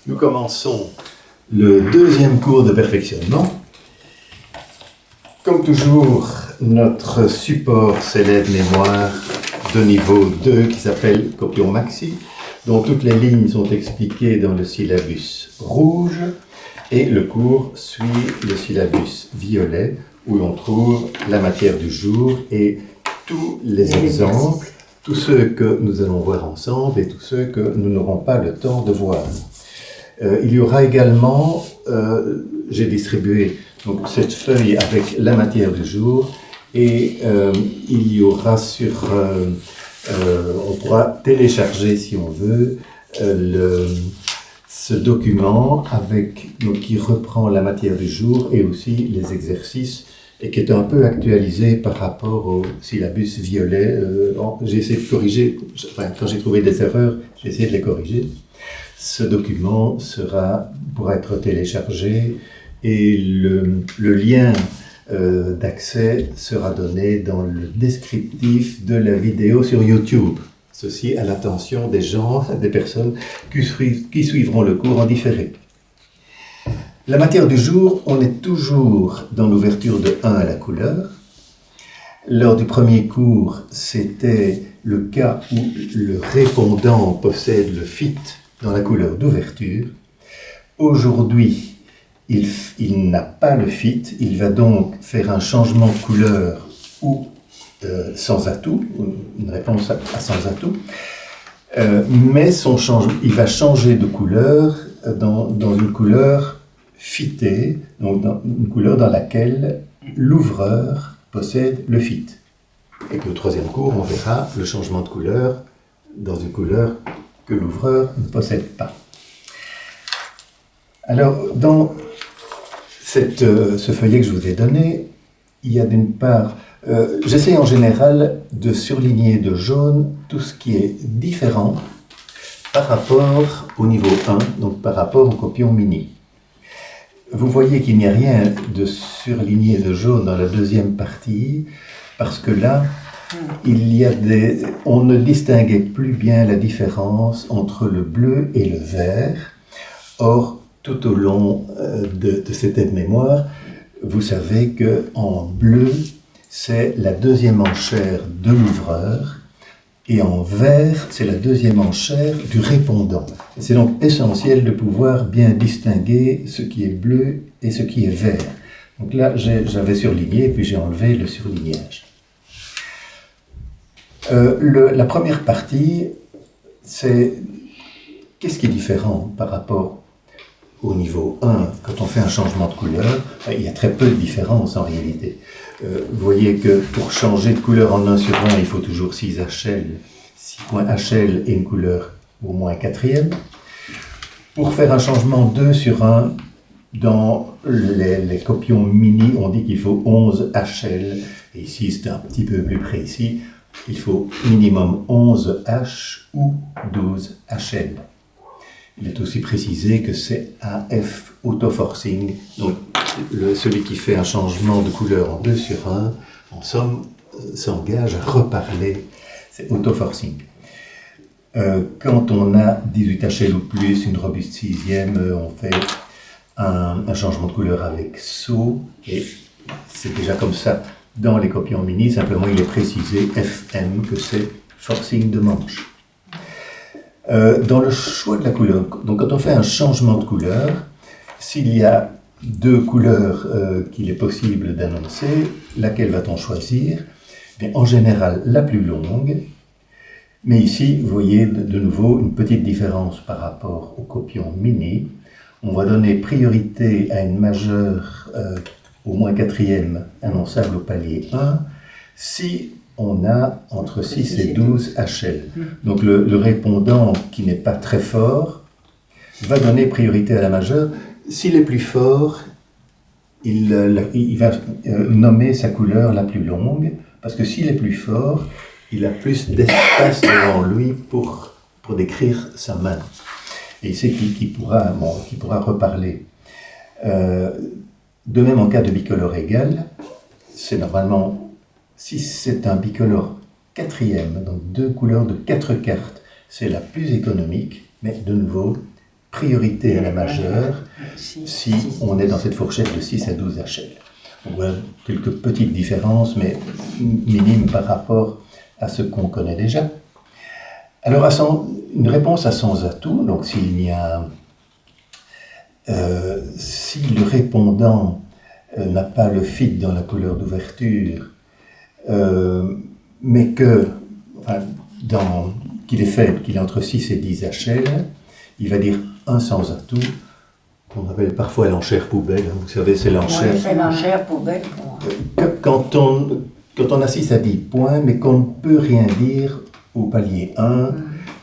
Nous commençons le deuxième cours de perfectionnement. Comme toujours, notre support c'est l'aide-mémoire de niveau 2 qui s'appelle Copion Maxi, dont toutes les lignes sont expliquées dans le syllabus rouge et le cours suit le syllabus violet où l'on trouve la matière du jour et tous les exemples, tous ceux que nous allons voir ensemble et tous ceux que nous n'aurons pas le temps de voir. Il y aura également, j'ai distribué donc, cette feuille avec la matière du jour et il y aura on pourra télécharger si on veut ce document qui reprend la matière du jour et aussi les exercices et qui est un peu actualisé par rapport au syllabus violet. J'ai essayé de corriger, quand j'ai trouvé des erreurs, j'ai essayé de les corriger. Ce document pourra être téléchargé et le lien d'accès sera donné dans le descriptif de la vidéo sur YouTube. Ceci à l'attention des personnes qui suivront le cours en différé. La matière du jour, on est toujours dans l'ouverture de 1 à la couleur. Lors du premier cours, c'était le cas où le répondant possède le fit dans la couleur d'ouverture. Aujourd'hui, il n'a pas le fit, il va donc faire un changement de couleur ou sans atout, une réponse à sans atout, mais il va changer de couleur dans une couleur fitée, donc dans une couleur dans laquelle l'ouvreur possède le fit. Et que au troisième cours, on verra le changement de couleur dans une couleur que l'ouvreur ne possède pas. Alors, dans ce feuillet que je vous ai donné, il y a d'une part, j'essaie en général de surligner de jaune tout ce qui est différent par rapport au niveau 1, donc par rapport au copion mini. Vous voyez qu'il n'y a rien de surligné de jaune dans la deuxième partie, parce que là, on ne distinguait plus bien la différence entre le bleu et le vert. Or, tout au long de cette aide-mémoire, vous savez qu'en bleu, c'est la deuxième enchère de l'ouvreur, et en vert, c'est la deuxième enchère du répondant. C'est donc essentiel de pouvoir bien distinguer ce qui est bleu et ce qui est vert. Donc là, j'avais surligné, et puis j'ai enlevé le surlignage. La première partie, c'est qu'est-ce qui est différent par rapport au niveau 1, quand on fait un changement de couleur, il y a très peu de différence en réalité. Vous voyez que pour changer de couleur en 1 sur 1, il faut toujours 6 points HL et une couleur au moins quatrième. Pour faire un changement 2 sur 1, dans les copions mini, on dit qu'il faut 11 HL, et ici c'est un petit peu plus précis, il faut minimum 11 H ou 12 HL. Il est aussi précisé que c'est AF autoforcing, donc celui qui fait un changement de couleur en 2 sur 1, en somme, s'engage à reparler, c'est autoforcing. Quand on a 18 HL ou plus, une robuste sixième, on fait un changement de couleur avec saut, et c'est déjà comme ça dans les copions mini, simplement il est précisé FM que c'est forcing de manche. Dans le choix de la couleur, donc quand on fait un changement de couleur, s'il y a 2 couleurs qu'il est possible d'annoncer, laquelle va-t-on choisir? Bien, en général, la plus longue, mais ici, vous voyez de nouveau une petite différence par rapport au copion mini. On va donner priorité à une majeure au moins quatrième annonçable au palier 1, si on a entre 6 et 12 HL. Donc le répondant qui n'est pas très fort va donner priorité à la majeure. S'il est plus fort, il va nommer sa couleur la plus longue, parce que s'il est plus fort, il a plus d'espace devant lui pour décrire sa main. Et c'est qui pourra reparler. De même en cas de bicolore égal, c'est normalement, si c'est un bicolore quatrième, donc 2 couleurs de 4 cartes, c'est la plus économique, mais de nouveau, priorité à la majeure si on est dans cette fourchette de 6 à 12 HL. Donc voilà quelques petites différences, mais minimes par rapport à ce qu'on connaît déjà. Alors, une réponse à sans atout, donc s'il y a... si le répondant n'a pas le fit dans la couleur d'ouverture, mais qu'il est faible, qu'il est entre 6 et 10 HL, il va dire un sans atout, qu'on appelle parfois l'enchère poubelle. Vous savez, c'est l'enchère. Oui, c'est l'enchère poubelle. Quand on a 6 à 10 points, mais qu'on ne peut rien dire au palier 1,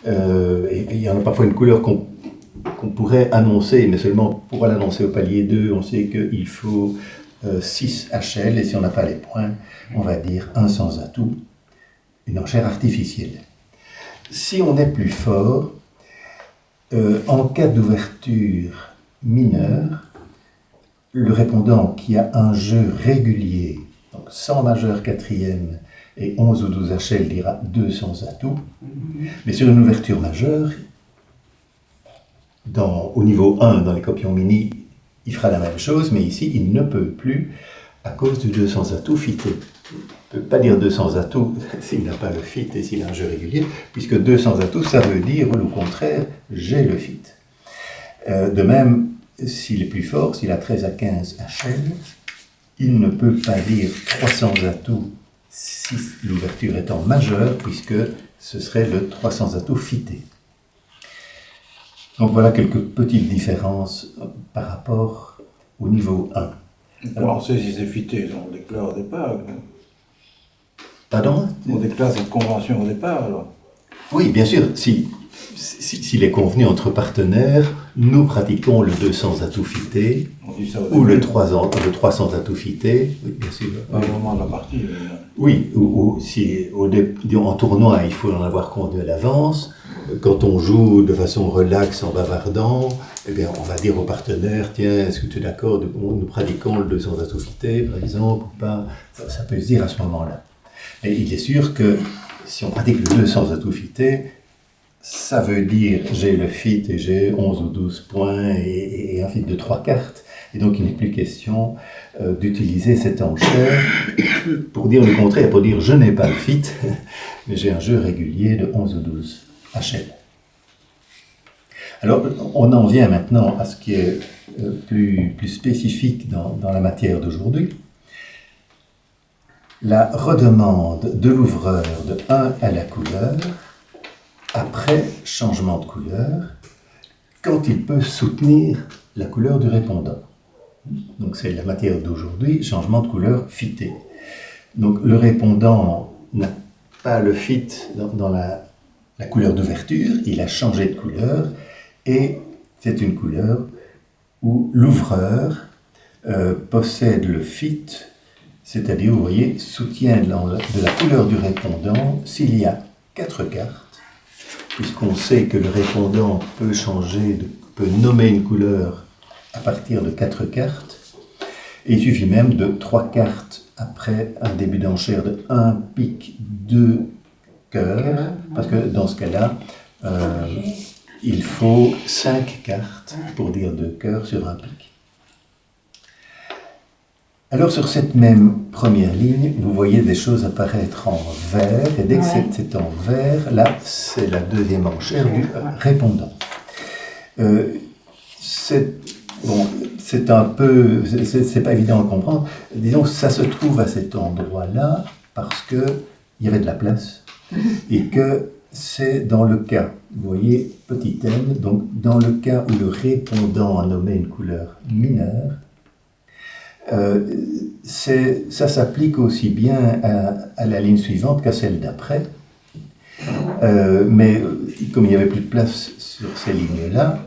et il y en a parfois une couleur qu'on pourrait annoncer, mais seulement pour l'annoncer au palier 2, on sait qu'il faut 6 HL, et si on n'a pas les points, on va dire un sans atout, une enchère artificielle. Si on est plus fort, en cas d'ouverture mineure, le répondant qui a un jeu régulier, donc sans majeur quatrième et 11 ou 12 HL, dira 2 sans atout, mais sur une ouverture majeure, au niveau 1, dans les copions mini, il fera la même chose, mais ici, il ne peut plus à cause du 2 sans atout fité. Il ne peut pas dire 2 sans atout s'il n'a pas le fit et s'il a un jeu régulier, puisque 2 sans atout, ça veut dire, au contraire, j'ai le fit. De même, s'il est plus fort, s'il a 13 à 15 HL, il ne peut pas dire 3 sans atout si l'ouverture est en majeur, puisque ce serait le 3 sans atout fité. Donc voilà quelques petites différences par rapport au niveau 1. Alors, on sait si c'est fité, on déclare au départ. Pardon ? On déclare cette convention au départ, alors. Oui, bien sûr. S'il est convenu entre partenaires, nous pratiquons le 2 sans atout fité ou le 3 sans atout fité. Oui, bien sûr. Pas au moment de la partie. Oui, ou si en tournoi, il faut en avoir compte à l'avance. Quand on joue de façon relaxe en bavardant, eh bien, on va dire au partenaire, tiens, est-ce que tu es d'accord, nous pratiquons le 2 sans atout fité, par exemple, ou pas. Ça peut se dire à ce moment-là. Et il est sûr que si on pratique le 2 sans atout fité, ça veut dire j'ai le fit et j'ai 11 ou 12 points et un fit de 3 cartes. Et donc il n'est plus question d'utiliser cette enchère pour dire le contraire, pour dire je n'ai pas le fit, mais j'ai un jeu régulier de 11 ou 12 HL. Alors on en vient maintenant à ce qui est plus spécifique dans la matière d'aujourd'hui. La redemande de l'ouvreur de 1 à la couleur après changement de couleur, quand il peut soutenir la couleur du répondant. Donc c'est la matière d'aujourd'hui, changement de couleur fité. Donc le répondant n'a pas le fit dans la couleur d'ouverture, il a changé de couleur, et c'est une couleur où l'ouvreur possède le fit, c'est-à-dire, vous voyez, soutien de la couleur du répondant s'il y a 4 cartes, puisqu'on sait que le répondant peut nommer une couleur à partir de 4 cartes, et il suffit même de 3 cartes après un début d'enchère de 1 pique, 2 cœurs, parce que dans ce cas-là, il faut 5 cartes pour dire 2 cœurs sur un pique. Alors sur cette même première ligne, vous voyez des choses apparaître en vert, et dès que c'est en vert, là, c'est la deuxième enchère du répondant. C'est un peu, c'est pas évident à comprendre. Disons que ça se trouve à cet endroit-là parce qu'il y avait de la place et que c'est dans le cas, vous voyez, petit m, donc dans le cas où le répondant a nommé une couleur mineure, ça s'applique aussi bien à la ligne suivante qu'à celle d'après. Mais comme il n'y avait plus de place sur ces lignes-là,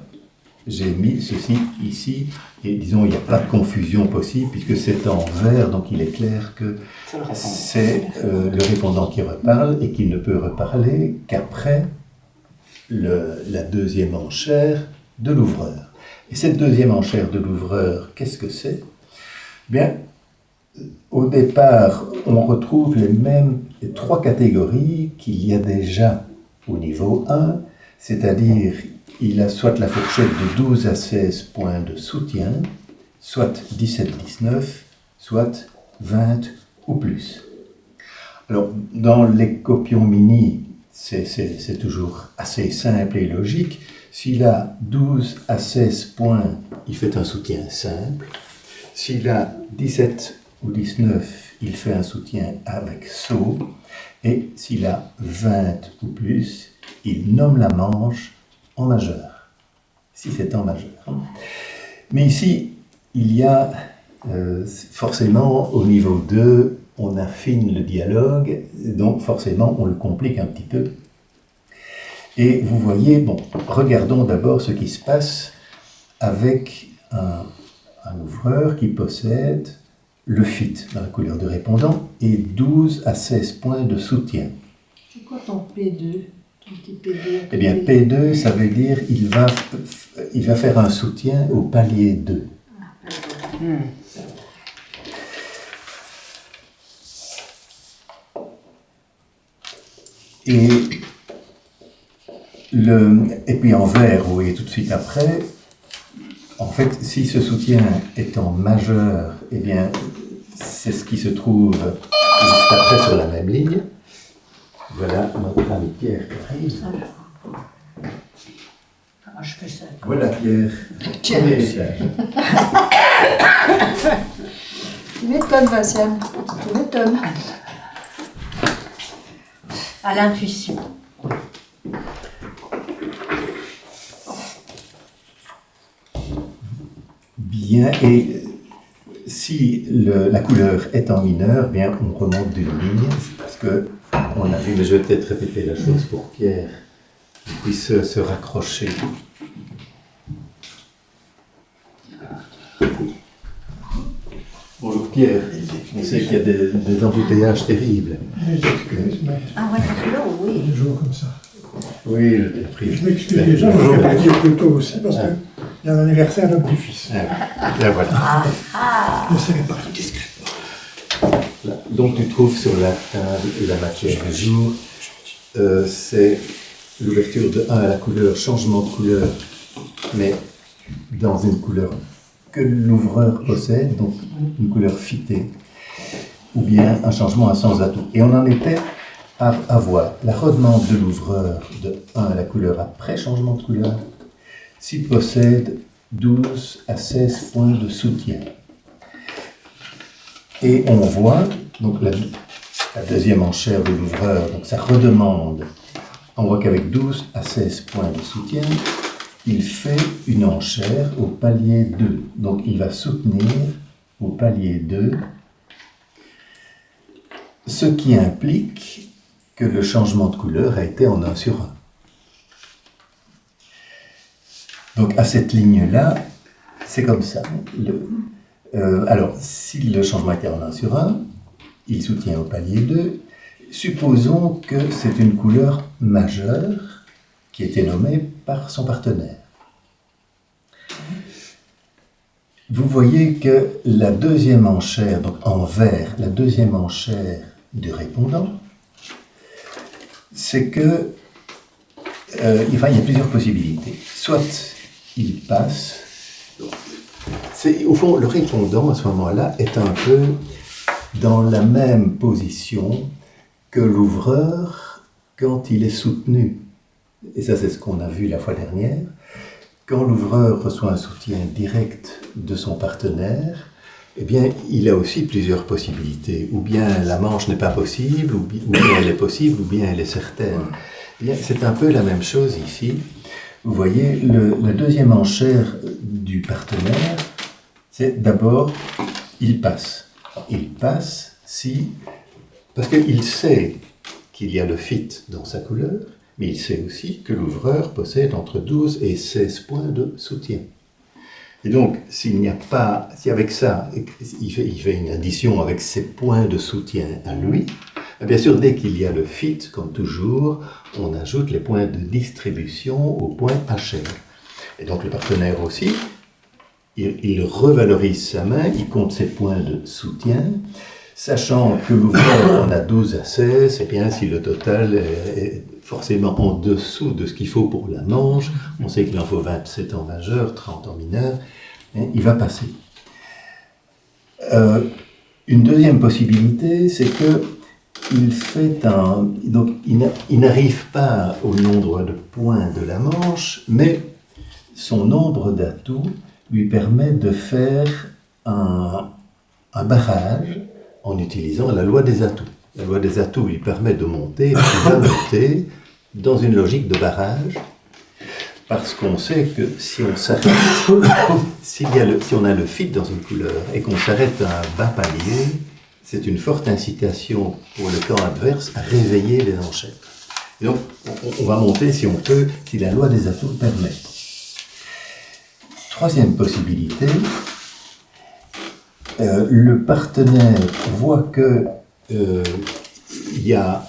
j'ai mis ceci ici, et disons, il n'y a pas de confusion possible, puisque c'est en vert, donc il est clair que c'est le répondant qui reparle, et qu'il ne peut reparler qu'après la deuxième enchère de l'ouvreur. Et cette deuxième enchère de l'ouvreur, qu'est-ce que c'est ? Bien, au départ, on retrouve les 3 catégories qu'il y a déjà au niveau 1, c'est-à-dire il a soit la fourchette de 12 à 16 points de soutien, soit 17-19, soit 20 ou plus. Alors, dans les copions mini, c'est toujours assez simple et logique. S'il a 12 à 16 points, il fait un soutien simple. S'il a 17 ou 19, il fait un soutien avec saut. Et s'il a 20 ou plus, il nomme la manche en majeur, si c'est en majeur. Mais ici, il y a forcément, au niveau 2, on affine le dialogue, donc forcément, on le complique un petit peu. Et vous voyez, bon, regardons d'abord ce qui se passe avec un ouvreur qui possède le fit dans la couleur de répondant et 12 à 16 points de soutien. C'est quoi ton P2? Ton petit P2? Eh bien, P2, ça veut dire il va faire un soutien au palier 2. Et puis en vert, vous voyez tout de suite après, en fait, si ce soutien est en majeur, eh bien, c'est ce qui se trouve juste après sur la même ligne. Voilà notre ami Pierre qui arrive. Ah, je fais ça. Voilà Pierre, premier étage. Tu m'étonnes, Vinciane. Tu m'étonnes. À l'intuition. Bien, et si la couleur est en mineur, bien on remonte d'une ligne, parce que on a vu, mais je vais peut-être répéter la chose pour Pierre, qu'il puisse se raccrocher. Bonjour Pierre, je sais qu'il y a des embouteillages terribles. Ah ouais, parce que là, oui. Toujours comme ça. Oui, je t'ai pris. Je m'excuse déjà, mais j'aurais pu dire plus tôt aussi parce qu'il y a un anniversaire d'un petit-fils. Bien voilà. Je serai parti discrètement. Là, donc tu trouves sur la table la matière du jour. C'est l'ouverture de 1 à la couleur, changement de couleur, mais dans une couleur que l'ouvreur possède, donc une couleur fitée, ou bien un changement à sans atout. Et on en était à voir la redemande de l'ouvreur de 1 à la couleur après changement de couleur, s'il possède 12 à 16 points de soutien. Et on voit, donc la deuxième enchère de l'ouvreur, donc sa redemande, on voit qu'avec 12 à 16 points de soutien, il fait une enchère au palier 2. Donc il va soutenir au palier 2, ce qui implique que le changement de couleur a été en 1 sur 1. Donc à cette ligne-là, c'est comme ça. Alors, si le changement était en 1 sur 1, il soutient au palier 2. Supposons que c'est une couleur majeure qui a été nommée par son partenaire. Vous voyez que la deuxième enchère, donc en vert, la deuxième enchère du répondant, c'est que il y a plusieurs possibilités. Soit il passe, au fond, le répondant à ce moment-là est un peu dans la même position que l'ouvreur quand il est soutenu. Et ça, c'est ce qu'on a vu la fois dernière. Quand l'ouvreur reçoit un soutien direct de son partenaire, eh bien, il a aussi plusieurs possibilités. Ou bien la manche n'est pas possible, ou bien elle est possible, ou bien elle est certaine. Eh bien, c'est un peu la même chose ici. Vous voyez, la deuxième enchère du partenaire, c'est d'abord, il passe. Il passe si... Parce qu'il sait qu'il y a le fit dans sa couleur, mais il sait aussi que l'ouvreur possède entre 12 et 16 points de soutien. Et donc, s'il n'y a pas... Si avec ça, il fait une addition avec ses points de soutien à lui, bien sûr, dès qu'il y a le fit, comme toujours, on ajoute les points de distribution aux points HR. Et donc le partenaire aussi, il revalorise sa main, il compte ses points de soutien, sachant que l'ouvreur en a 12 à 16, et bien si le total forcément en dessous de ce qu'il faut pour la manche. On sait qu'il en faut 27 en majeur, 30 en mineur. Il va passer. Une deuxième possibilité, c'est que il n'arrive pas au nombre de points de la manche, mais son nombre d'atouts lui permet de faire un barrage en utilisant la loi des atouts. La loi des atouts lui permet de monter, il va monter dans une logique de barrage, parce qu'on sait que si on s'arrête, si on a le fit dans une couleur et qu'on s'arrête à un bas palier, c'est une forte incitation pour le camp adverse à réveiller les enchères. Et donc, on va monter si on peut, si la loi des atouts le permet. Troisième possibilité, le partenaire voit que il y a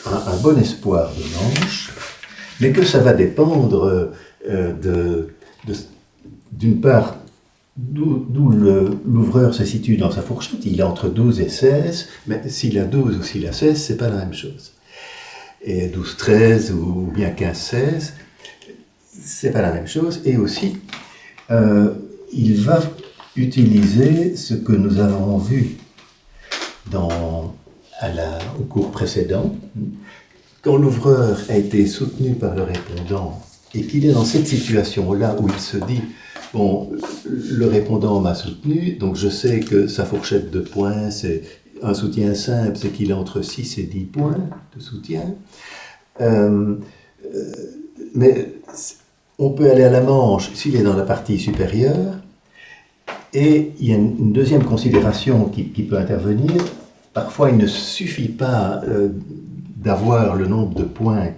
un bon espoir de manche, mais que ça va dépendre d'une part d'où l'ouvreur se situe dans sa fourchette. Il est entre 12 et 16, mais s'il a 12 ou s'il a 16, c'est pas la même chose. Et 12-13 ou bien 15-16, c'est pas la même chose. Et aussi, il va utiliser ce que nous avons vu au cours précédent. Quand l'ouvreur a été soutenu par le répondant et qu'il est dans cette situation-là où il se dit « Bon, le répondant m'a soutenu, donc je sais que sa fourchette de points, c'est un soutien simple, c'est qu'il est entre 6 et 10 points de soutien. Mais on peut aller à la manche s'il est dans la partie supérieure. Et il y a une deuxième considération qui peut intervenir. Parfois, il ne suffit pas d'avoir le nombre de points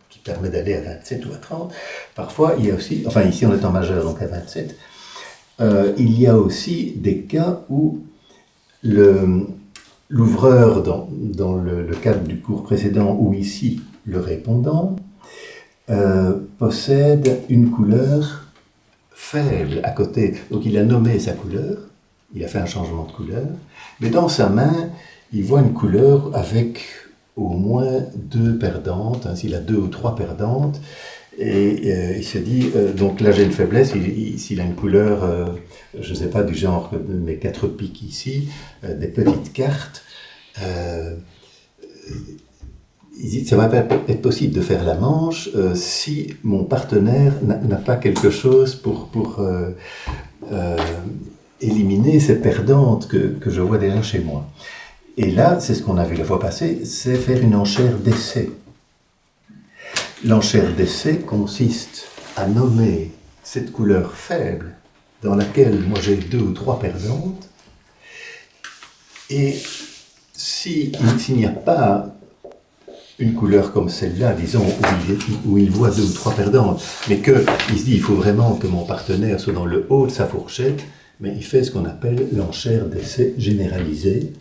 qui permet d'aller à 27 ou à 30. Parfois, il y a aussi, enfin ici on est en majeur, donc à 27, il y a aussi des cas où l'ouvreur, dans le cadre du cours précédent, ou ici le répondant, possède une couleur faible à côté. Donc il a nommé sa couleur, il a fait un changement de couleur, mais dans sa main, il voit une couleur avec au moins 2 perdantes, hein, s'il a 2 ou 3 perdantes, et il se dit, donc là j'ai une faiblesse, s'il a une couleur, je ne sais pas, du genre de mes 4 piques ici, des petites cartes, il dit, ça ne va pas être possible de faire la manche si mon partenaire n'a pas quelque chose pour éliminer ces perdantes que je vois déjà chez moi. Et là, c'est ce qu'on a vu la fois passée, c'est faire une enchère d'essai. L'enchère d'essai consiste à nommer cette couleur faible dans laquelle moi j'ai 2 ou 3 perdantes, et s'il n'y a pas une couleur comme celle-là, disons, où il voit 2 ou 3 perdantes, mais qu'il se dit il faut vraiment que mon partenaire soit dans le haut de sa fourchette, mais il fait ce qu'on appelle l'enchère d'essai généralisée,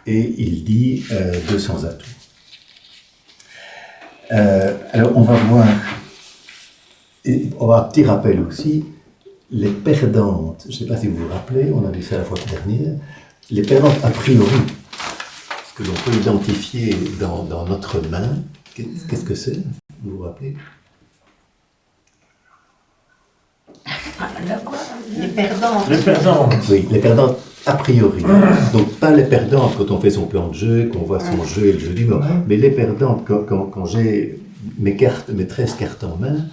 et il dit 200 atouts. Alors on va voir, et on va un petit rappel aussi, les perdantes, je ne sais pas si vous vous rappelez, on a vu ça la fois dernière, les perdantes a priori, que l'on peut identifier dans notre main, qu'est-ce que c'est? Vous vous rappelez? Les perdantes. Les perdantes. Oui, les perdantes a priori. Donc pas les perdantes quand on fait son plan de jeu, qu'on voit son jeu et le jeu du mort, mais les perdantes quand j'ai mes 13 cartes en main,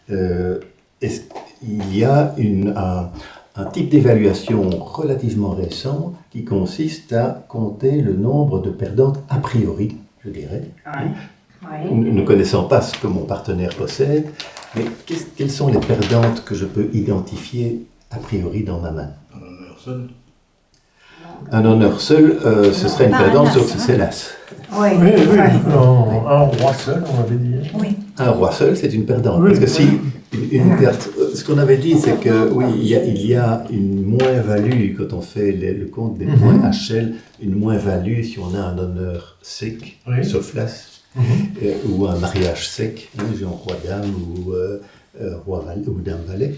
il y a un type d'évaluation relativement récent qui consiste à compter le nombre de perdantes a priori, je dirais, ne connaissant pas ce que mon partenaire possède, mais quelles sont les perdantes que je peux identifier a priori dans ma main? Un honneur seul. Un honneur seul, ce serait une perdante sauf si c'est l'as. Oui, Oui, oui, oui. un roi seul, on avait dit. Oui. Un roi seul, c'est une perdante. Oui, Parce que si oui. une carte, ce qu'on avait dit, c'est que oui, il y a une moins-value quand on fait le compte des points HL, une moins-value si on a un honneur sec, Oui. sauf l'as, ou un mariage sec, genre roi-dame ou roi-valet ou dame-valet.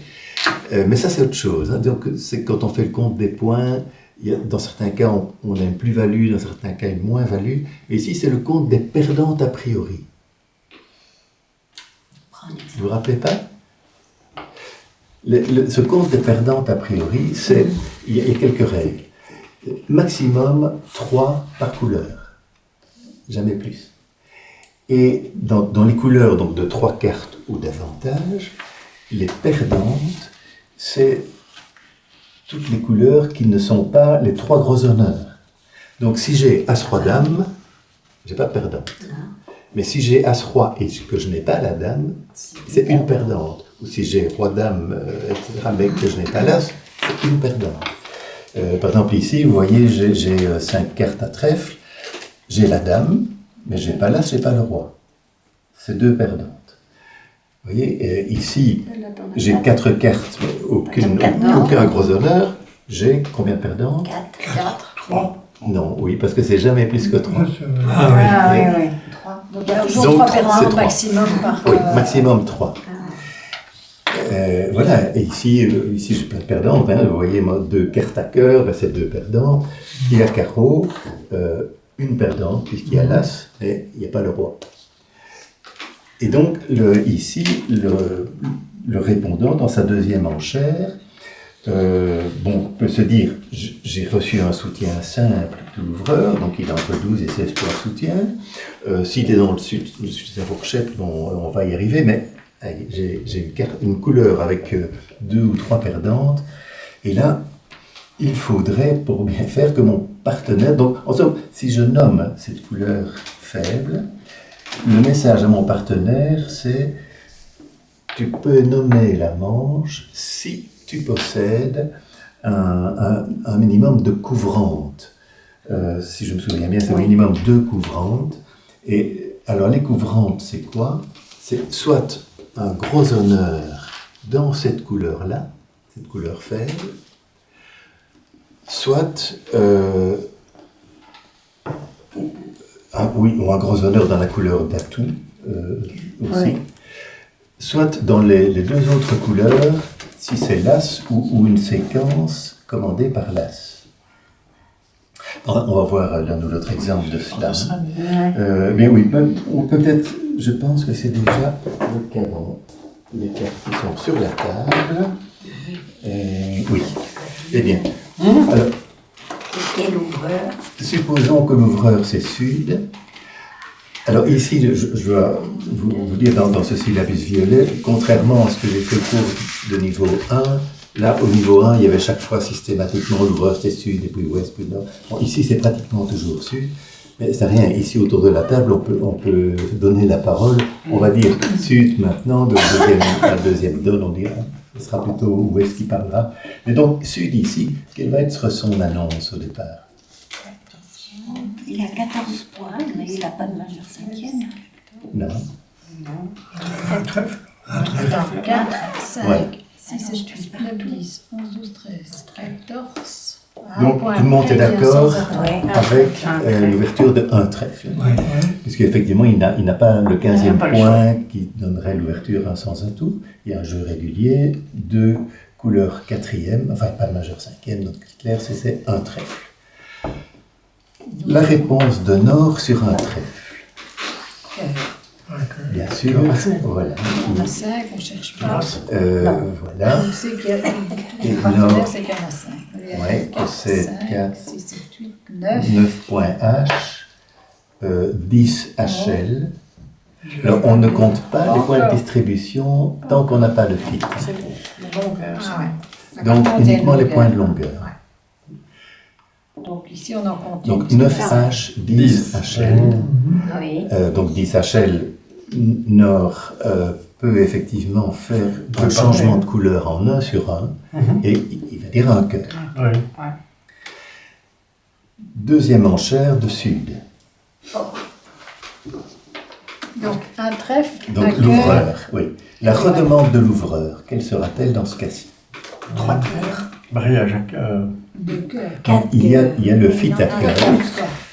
Mais ça, c'est autre chose. Hein. Donc, c'est quand on fait le compte des points, Dans certains cas, on a une plus-value, dans certains cas, une moins-value. Et ici, c'est le compte des perdantes a priori. Vous vous rappelez pas? Ce compte des perdantes a priori, il y a quelques règles. Maximum 3 par couleur. Jamais plus. Et dans les couleurs donc, de 3 cartes ou davantage, les perdantes, c'est toutes les couleurs qui ne sont pas les 3 gros honneurs. Donc si j'ai As-Roi Dame, je n'ai pas de perdante. Mais si j'ai As-Roi et que je n'ai pas la Dame, c'est une perdante. Ou si j'ai Roi Dame, etc., mais que je n'ai pas l'As, c'est une perdante. Par exemple ici, vous voyez, j'ai 5 cartes à trèfle, j'ai la Dame, mais je n'ai pas l'As, je n'ai pas le Roi. C'est 2 perdantes. Vous voyez, ici, j'ai 4 cartes, mais aucun gros honneur. J'ai combien de perdantes? 4. 3. Non, oui, parce que c'est jamais plus que 3. Ah oui. 3. Donc il y a toujours Donc, 3 c'est perdantes 3. maximum par... Oui, maximum 3. Voilà, et ici j'ai plein de perdantes. Hein. Vous voyez, 2 cartes à cœur, ben, c'est 2 perdantes. Il y a carreau, une perdante, puisqu'il y a l'As, mais il n'y a pas le Roi. Et donc, ici, le répondant, dans sa deuxième enchère, peut se dire, j'ai reçu un soutien simple de l'ouvreur, donc il a entre 12 et 16 points de soutien. S'il est dans le sud de sa fourchette, on va y arriver, mais j'ai une couleur avec 2 ou 3 perdantes, et là, il faudrait, pour bien faire, que mon partenaire... Donc, en somme, si je nomme cette couleur faible, le message à mon partenaire, c'est « Tu peux nommer la manche si tu possèdes un minimum de couvrantes. » Si je me souviens bien, c'est au minimum 2 couvrantes. Et alors, les couvrantes, c'est quoi? C'est soit un gros honneur dans cette couleur-là, cette couleur faible, soit ou un gros honneur dans la couleur d'atout aussi, soit dans les 2 autres couleurs, si c'est l'As ou une séquence commandée par l'As. On va voir l'un ou l'autre exemple de cela. Mais oui, peut-être, je pense que c'est déjà le cas dans les cartes qui sont sur la table. Oui, eh bien. Alors, quel ouvreur? Supposons que l'ouvreur c'est Sud. Alors ici, je dois vous dire dans ce syllabus violet, contrairement à ce que j'ai fait au cours de niveau 1, là au niveau 1, il y avait chaque fois systématiquement l'ouvreur c'était Sud, et puis Ouest, puis Nord. Bon, ici c'est pratiquement toujours Sud, mais c'est rien. Ici autour de la table, on peut donner la parole. On va dire Sud maintenant, la deuxième donne, on dira. Ce sera plutôt Ouest qui parlera. Mais donc, Sud ici, quelle va être son annonce au départ? Il a 14 points, mais il n'a pas de majeur 5e. Non. Un trèfle. 4, 5, Ouais. 6, 7, 8, 9, 10, 11, 12, 13, 14. Donc, tout le monde est d'accord avec trèfle. l'ouverture de un trèfle. Puisqu'effectivement, il n'a pas le 15e pas le point qui donnerait l'ouverture sans un tout. Il y a un jeu régulier, 2 couleurs 4e, enfin pas de majeur 5e, donc clair, c'est un trèfle. La réponse de Nord sur un trèfle. Bien sûr, voilà. On a 5, on ne cherche pas. Voilà. On sait qu'il y a Et le partenaire, Nord, c'est qu'il y en a 5. ouais, 4, c'est 5, 4, 6, 7, 8, 9. 9 points H, 10 HL. Alors, on ne compte pas les points de distribution tant qu'on n'a pas de filtre. Donc, uniquement les points de longueur. Donc ici, on en compte. Donc, 9H, 10 HL. Oui. Donc, 10 HL, Nord peut effectivement faire le changement de couleur en 1 sur 1 et il va dire un cœur. Deuxième enchère de Sud. Donc un trèfle, un Donc, cœur. l'ouvreur, oui. La redemande de l'ouvreur, quelle sera-t-elle dans ce cas-ci? 3 cœurs. Mariage à 2 cœurs. Donc, il y a le fit à cœur.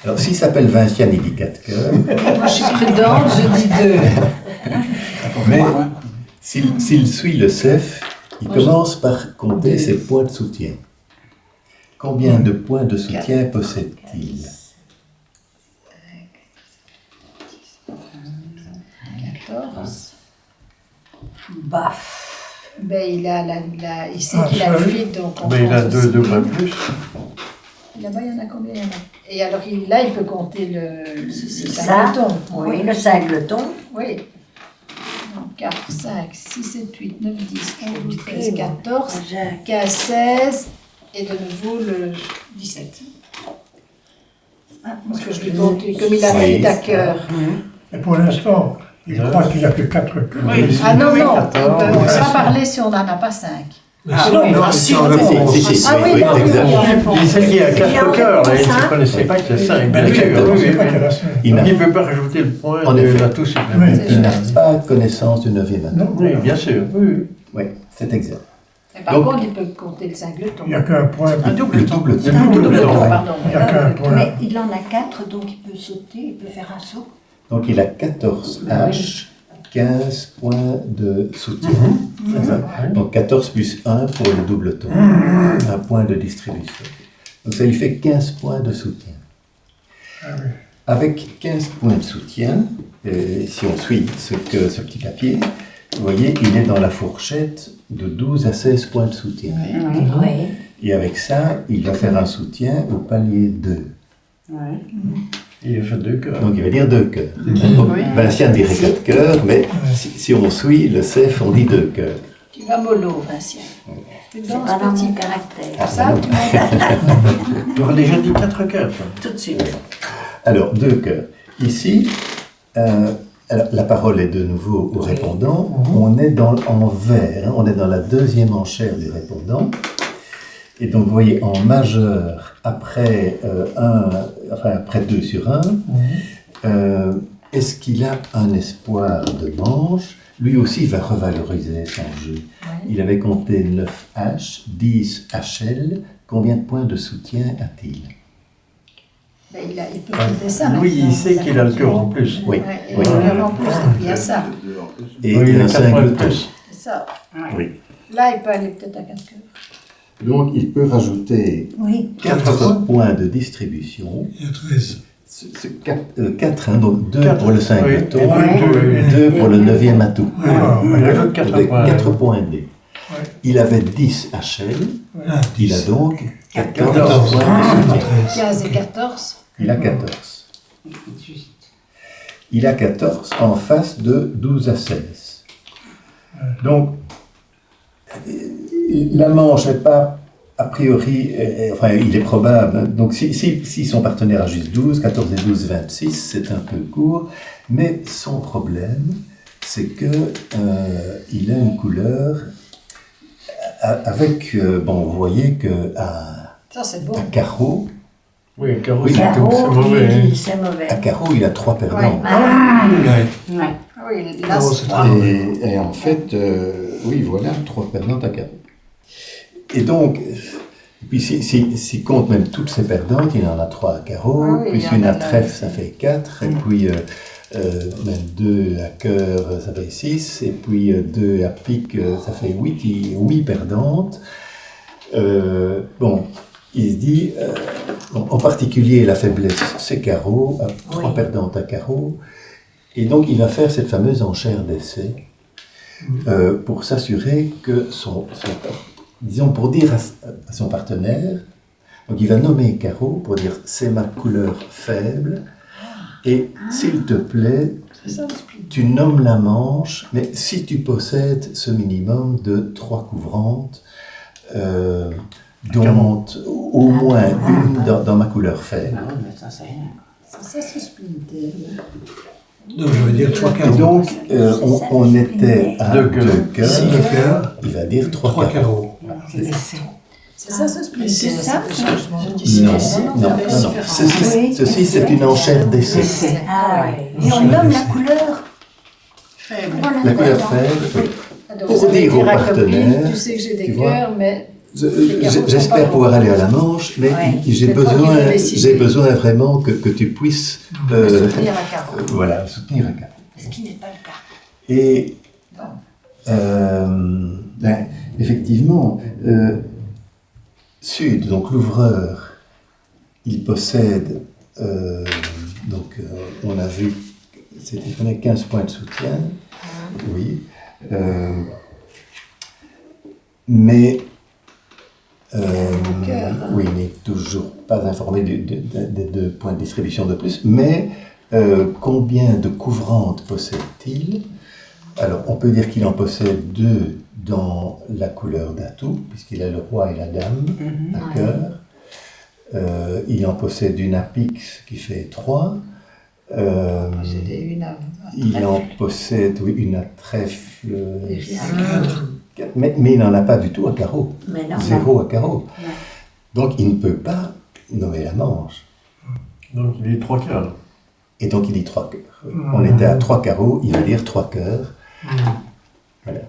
Alors, s'il s'appelle Vinciane, il dit 4 cœurs. Moi, je suis prudente, je dis 2. Mais s'il suit le CEF, il commence par compter ses points de soutien. Combien de points de soutien possède-t-il? 14. Baf. Ben, il sait qu'il a Ah, le vide, donc on Mais il a pense deux aussi. points plus. Là-bas, il y en a combien? Il y en a. Et alors, là, il peut compter le Ça, singleton. oui, le singleton. Oui. Donc, 4, 5, 6, 7, 8, 9, 10, 11, 12, 13, 14, 15, 16, et de nouveau le 17. Parce que je lui compte, comme il a Oui. mis à cœur. Et pour l'instant, il croit qu'il a que 4 cœurs. Oui. Ah non, non, on 14. ne va parler si on n'en a pas 5. Ah, non, oui, non, si si on on répond. Si, Ah oui, oui, non, oui, exact. oui, on répond. Il sait qu'il y a 4 cœurs, mais il ne connaissait pas qu'il y a 5. Bien sûr. Exactement. Je ne sais pas qu'il y en a 5. Il n'a Il ne peut pas rajouter le point En de effet. l'atout Oui. supplémentaire. il n'a pas connaissance du 9e atout. Non, Oui, bien sûr. Oui. Oui, c'est exact. Mais par Donc- contre, il peut compter le singleton. il n'y a qu'un point. Un double Le temps. double Il y a temps. le double Pardon, temps. pardon. Il n'y a qu'un point. Mais il en a 4, donc il peut sauter, il peut faire un saut. Donc il a 14 H, 15 points de soutien. C'est ça. Donc 14 plus 1 pour le double ton. Un point de distribution. Donc ça lui fait 15 points de soutien. Ah oui. Avec 15 points de soutien, si on suit ce petit papier, vous voyez, il est dans la fourchette de 12 à 16 points de soutien. Oui. Et avec ça, il va faire un soutien au palier 2. Il a fait 2 cœurs. Donc il va dire 2 cœurs. Donc, Vinciane dirait 4 cœurs, mais si on suit le CEF, on dit 2 cœurs. Tu vas mollo, Vincent. Tu C'est danses pas dans petit. mon caractère. Ah, Ça, non. tu m'as Tu aurais déjà dit 4 cœurs. toi. Tout de suite. Alors, 2 cœurs. Ici, alors, la parole est de nouveau au répondant. On est en vert, hein, on est dans la deuxième enchère du répondant. Et donc, vous voyez, en majeur, après, après 2 sur 1, est-ce qu'il a un espoir de manche? Lui aussi va revaloriser son jeu. Il avait compté 9 H, 10 HL. Combien de points de soutien a-t-il? Ben, il peut compter ça. Oui, il maintenant. sait qu'il a le cœur en plus. Oui. Ouais, et Oui. le cœur en plus, et puis il y a ça. Et Oui, il a un 4 points de singleton. plus. C'est ça. Oui. Là, il peut aller peut-être à 4 cœurs. Donc, il peut rajouter Oui. 4 points de distribution. Il y a 13. 4, hein, donc 2 Quatre, pour le singleton, oui. Et 2 pour le 9e atout. Ah, Il rajoute 4 points. 4 points D. Il avait 10 HL, il a donc 14 14. points de soutien. 15 et 14. Il a 14. Il a 14 en face de 12 à 16. Donc, la manche n'est pas, a priori, enfin, il est probable. Hein. Donc, si son partenaire a juste 12, 14 et 12, 26, c'est un peu court. Mais son problème, c'est que il a une couleur avec, bon, vous voyez que Ça, c'est bon. à carreau, Oui, carreau, Oui. c'est tout. Carreau, C'est mauvais. hein. il- c'est mauvais. à carreau, il a 3 perdants. Ouais. Ouais. Ah oui, là, Carreau, c'est c'est trois. très- Et en fait, oui, voilà, 3 perdantes à carreau. Et donc, puis s'il compte même toutes ses perdantes, il en a 3 à carreau, Ah oui, plus il y en une a à là. trèfle, ça fait 4, et puis même 2 à cœur, ça fait 6, et puis 2 à pique, ça fait 8 perdantes. Bon, il se dit, en particulier la faiblesse, c'est carreau, 3 Oui. perdantes à carreau, et donc il va faire cette fameuse enchère d'essai pour s'assurer que disons pour dire à son partenaire, donc il va nommer carreau pour dire c'est ma couleur faible, et s'il te plaît, C'est ça, le split. tu nommes la manche, mais si tu possèdes ce minimum de 3 couvrantes, dont au moins une dans ma couleur faible. Ah oui, mais ça, c'est rien. C'est ça, c'est splinter. Donc, je veux dire 3 Et carreaux. donc, on était à Deux 2 cœurs. Si cœurs, le cœur, il va dire 3 3 carreaux. carreaux. C'est ça, c'est splinter. C'est ça, c'est ça. le changement de Non, discipline. non, non. Oui, Ceci c'est une enchère d'essai. Ah ouais. Et on nomme la couleur. Faible. Voilà. La couleur faible, oui. Donc, Pour ça veut dire au à copine, partenaire, tu sais que j'ai des tu vois, cœurs, mais J'espère pouvoir aller à la manche, mais Ouais. j'ai C'est toi qui besoin, dois décider. j'ai besoin vraiment que tu puisses soutenir à carreau. voilà, soutenir un cas. Ce qui n'est pas le cas. Et Bon. effectivement, sud, donc l'ouvreur, il possède, on a vu, il prenait 15 points de soutien, oui, mais oui, il n'est toujours pas informé des 2 points de distribution de plus, mais combien de couvrantes possède-t-il? Alors, on peut dire qu'il en possède 2 dans la couleur d'atout, puisqu'il a le roi et la dame à cœur. Il en possède une à Pix qui fait 3. Il en possède, oui, une à trèfle. 4, mais il n'en a pas du tout à carreau. 0 à carreau. Ouais. Donc, il ne peut pas nommer la manche. Donc il est 3 cœurs. Et donc, il dit 3 cœurs. On était à 3 carreaux, il va dire 3 cœurs. Voilà.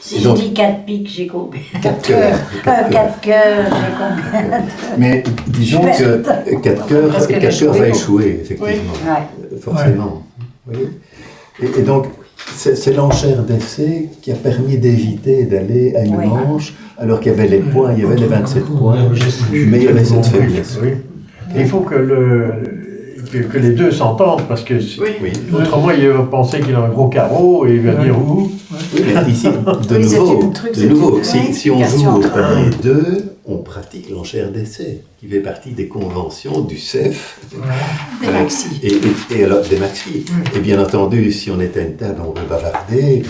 Si je dis 4 piques, j'ai combien? 4 cœurs. 4 cœurs, j'ai combien? Mais disons que 4 cœurs va échouer, effectivement. Ouais. Forcément. Oui. Et donc, c'est l'enchère d'essai qui a permis d'éviter d'aller à une manche, alors qu'il y avait les points, il y avait les 27 points, mais il y avait cette faiblesse. Oui. Il faut que les deux s'entendent, parce que autrement il va penser qu'il a un gros carreau et il va dire où. Oui, mais ici, de nouveau, si on joue au panier 2, on pratique l'enchère d'essai, qui fait partie des conventions du CEF. Des maxi. Et alors, des maxi. Et bien entendu, si on est à une table, on veut bavarder,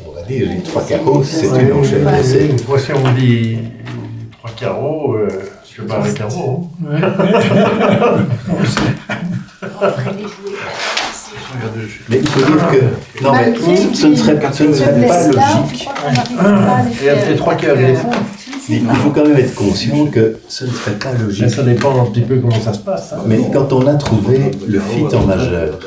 on va dire les 3 carreaux, c'est une enchère d'essai. Moi, si on me dit 3 carreaux, je parle les carreaux. Mais il faut dire que non, mais ce ne serait pas logique. Et après 3 cœurs, il est fond. Il faut quand même être conscient que ce ne serait pas logique. Mais ça dépend un petit peu comment ça se passe. Hein. Mais quand on a trouvé le fit en majeur.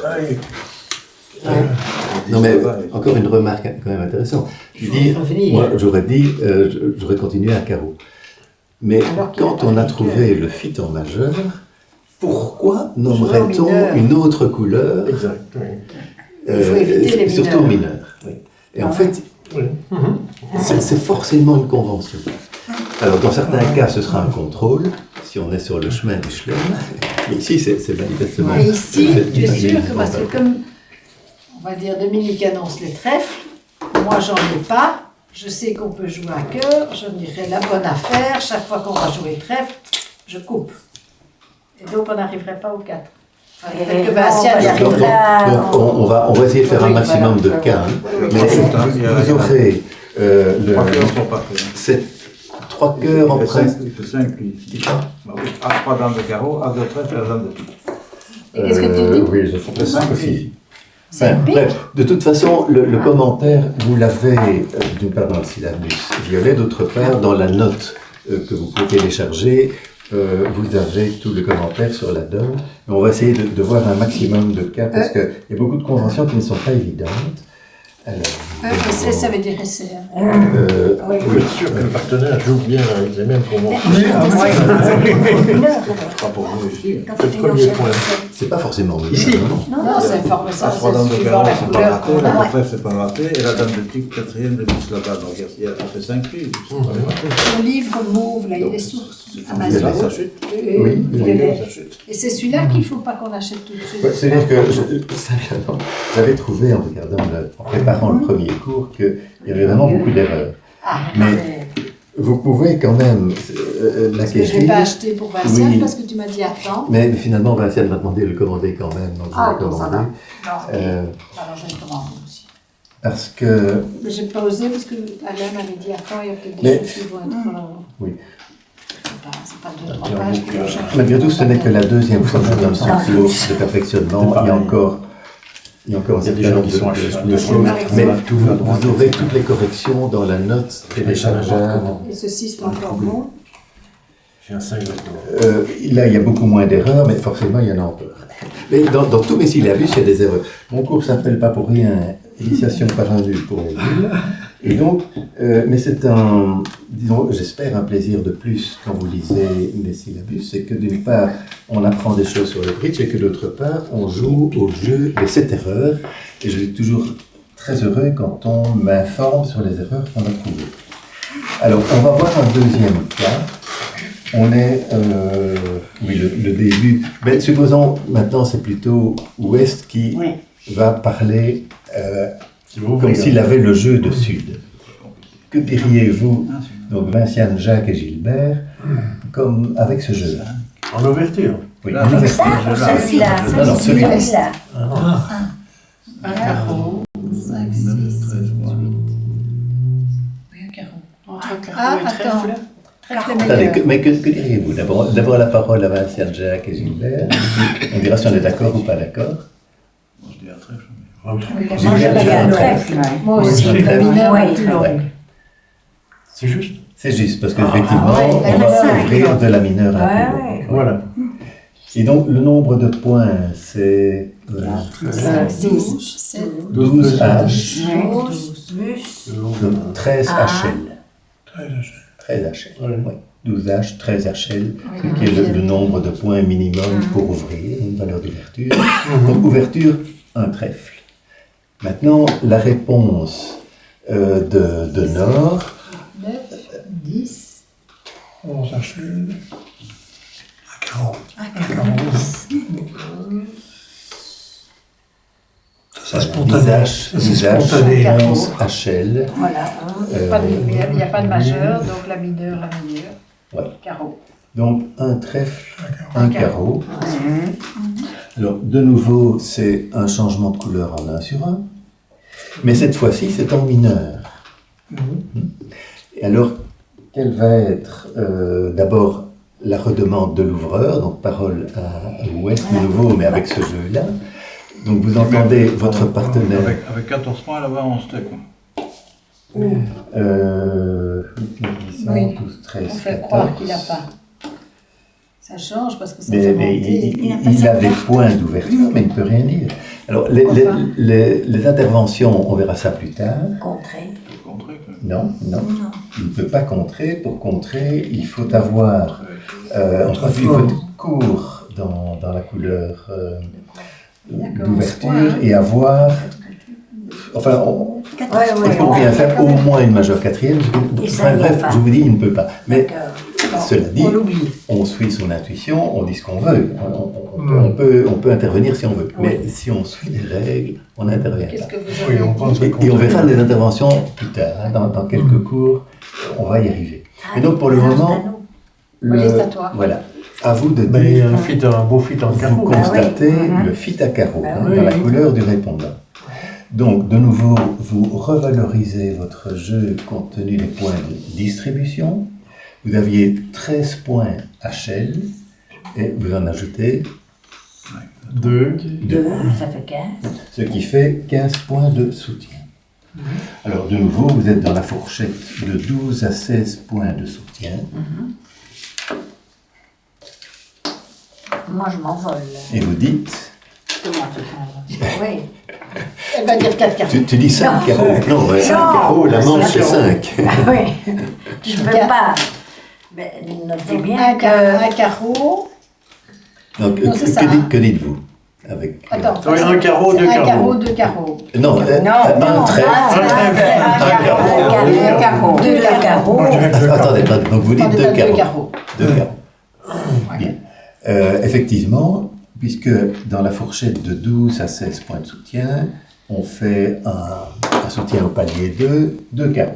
Non mais encore une remarque quand même intéressante. Je dis, moi j'aurais continué à carreau. Mais quand on a trouvé le fit en majeur, pourquoi nommerait-on une autre couleur? Exact, Il faut éviter les surtout mineurs. mineurs. Oui. Et en fait, c'est forcément une convention. Alors dans certains cas, ce sera un contrôle, si on est sur le chemin du chelem. Mais ici, c'est manifestement... Mais ici, tu es sûr que, parce que comme, on va dire, Dominique annonce les trèfles, moi j'en ai pas, je sais qu'on peut jouer à cœur, je me dirais la bonne affaire, chaque fois qu'on va jouer trèfle, je coupe. Et donc on n'arriverait pas aux 4. Enfin, peut-être que Vincent y arrivera. Donc on va essayer de faire un maximum de cas. Mais vous aurez c'est 3 cœurs en presse. Il fait 5 piques. A3 dames de carreau, A2 trèfle et la dame de pique. Et qu'est-ce que tu dis? Oui, je fais 5 aussi. C'est pique. Bref, de toute façon, le commentaire, vous l'avez d'une part dans le syllabus violet, d'autre part dans la note que vous pouvez télécharger. Vous avez tout le commentaire sur la donne. Mais on va essayer de voir un maximum de cas parce qu'il y a beaucoup de conventions qui ne sont pas évidentes. Alors, essai, ça veut dire essai. Oui, sûr que le partenaire joue bien avec les mêmes conventions. Pas pour vous ici. C'est le premier point. c'est pas forcément mieux. Ici. Non, c'est fort, ça, A3 dames de suivant carreau, la c'est pas couleur raté, qu'on la a. de trèfle, c'est pas raté, et la dame de pique, 4e de 10 là-bas. Donc on fait 5 piques. Le livre mauve, là, il est sur Amazon. Là, ça chute. Oui, Ça chute. Et c'est celui-là qu'il ne faut pas qu'on achète tout de suite. Ouais, c'est-à-dire que j'avais trouvé en regardant, en préparant le premier cours, qu'il y avait vraiment beaucoup d'erreurs. Ah, Mais vous pouvez quand même parce que je ne l'acquérir. l'ai pas acheté pour Vincent Oui. parce que tu m'as dit attends. Mais finalement, Vincent m'a demandé de le commander quand même, donc je Ah, l'ai bon, ça va. commandé. Non, ok. Alors je vais le commander aussi. Parce que, Mais j'ai pas osé parce que Alain m'avait dit attends, il y a peut-être Mais- des choses qui vont être. oui. C'est pas 2-3 pages que je cherche. Malgré tout, ce n'est que la deuxième fois que je donne ce cours de perfectionnement. Il y a encore un certain gens nombre qui sont de choses. Mais vous aurez toutes les corrections dans la note téléchargeable. Et ceci, c'est encore bon. J'ai un 5 maintenant. Là, il y a beaucoup moins d'erreurs, mais forcément, il y en a encore. Mais dans tous mes syllabus, il y a des erreurs. Mon cours s'appelle pas pour rien Initiation par un nul pour les nuls. Et donc, mais c'est disons, j'espère un plaisir de plus quand vous lisez mes syllabus, c'est que d'une part, on apprend des choses sur le bridge et que d'autre part, on joue au jeu des 7 erreurs. Et je suis toujours très heureux quand on m'informe sur les erreurs qu'on a trouvées. Alors, on va voir un deuxième cas. on est, oui, le début. Mais supposons, maintenant, c'est plutôt Ouest qui va parler comme s'il avait le jeu de Sud. Que diriez-vous, donc Vinciane, Jacques et Gilbert, comme avec ce jeu? En ouverture. Oui, Là, en ouverture. Celui-là. Non, non, celui-là. Un carreau. 5, 6, 13, 8. Oui, un carreau. Entre carreau et trèfle. Trèfle est Attendez, meilleur. mais que diriez-vous? D'abord la parole à Vinciane, Jacques et Gilbert. On dira si on est d'accord ou pas d'accord. Moi, je dis un trèfle. Moi, je Gilbert, dirais un Gilbert. trèfle. Moi aussi, Oui, la mineure est plus oui. longue. C'est juste. C'est juste, parce qu'effectivement, ouais, on la va cinq, ouvrir de la mineure un peu. Ouais. Voilà. Et donc, le nombre de points, c'est 5, 6, 7, 12 H, 12 plus. donc 13 HL. 13 HL, Ouais. oui. 12 H, 13 HL, ce qui est le nombre de points minimum pour ouvrir, une valeur d'ouverture. Donc, ouverture, un trèfle. Maintenant, la réponse de Nord, 9, 10. 11 HL. Un carreau. Ça, c'est spontané. Ça, c'est spontané. 11 HL. Voilà. Il n'y a pas de majeur, donc la mineure, la mineure. Ouais. Carreau. Donc, un trèfle, un carreau. Alors, de nouveau, c'est un changement de couleur en 1 sur 1. Mais cette fois-ci, c'est en mineur. Et alors, quelle va être d'abord la redemande de l'ouvreur, donc parole à Ouest de nouveau, mais avec ce jeu-là. Donc, vous entendez votre partenaire. Avec 14 points, là-bas, on se tait, quoi. 8, 10, 11, 12, 13, On fait 14. croire qu'il n'a pas. Ça change parce que ça Mais, fait mais monter. il a des points d'ouverture, mais il ne peut rien dire. Alors, les interventions, on verra ça plus tard. Contré. Faut contrer, quand même. Non, non. Non. Il ne peut pas contrer. Pour contrer, il faut avoir... il faut être court dans la couleur d'ouverture et avoir... Enfin, on peut bien faire au moins une majeure quatrième. Et ça, Enfin, il n'y a bref, pas. je vous dis, il ne peut pas. Mais D'accord. cela dit, On l'oublie. on suit son intuition, on dit ce qu'on veut. On peut intervenir si on veut. Mais si on suit les règles, on n'intervient Qu'est-ce pas. que vous Oui, avez on pense dit? que Et on verra les interventions plus tard. Hein, dans quelques cours, on va y arriver. Mais donc, pour le moment, Oui, c'est à toi. voilà. À vous de Ben, il y a dire, un beau fit en vous carreau. constatez oui. le fit à carreau Ben hein, oui. dans la couleur du répondant. Donc, de nouveau, vous revalorisez votre jeu compte tenu des points de distribution. Vous aviez 13 points HL et vous en ajoutez 2. 2, Ça fait 15. ce qui fait 15 points de soutien. Alors, de nouveau, vous êtes dans la fourchette de 12 à 16 points de soutien. Moi, je m'envole. Et vous dites, Comment tu t'envoles? Oui. Elle va dire 4 carreaux. tu dis 5 carreaux. Non, 5 carreaux, la manche c'est 5. Oui. Je peux pas. Mais notez bien Un que. carreau. Donc, Non, c'est ça, hein. que dites-vous avec, Attends. Oui, un carreau, C'est deux un carreaux. carreau, 2 carreaux. Non, un trèfle. Un carreau. Deux carreaux. Moi, je dirais que deux Attendez, carreaux. attendez, donc vous dites Attendez, 2 deux carreaux. carreaux. 2 carreaux. Bien. Effectivement, puisque dans la fourchette de 12 à 16 points de soutien, on fait un soutien au palier 2 carreaux.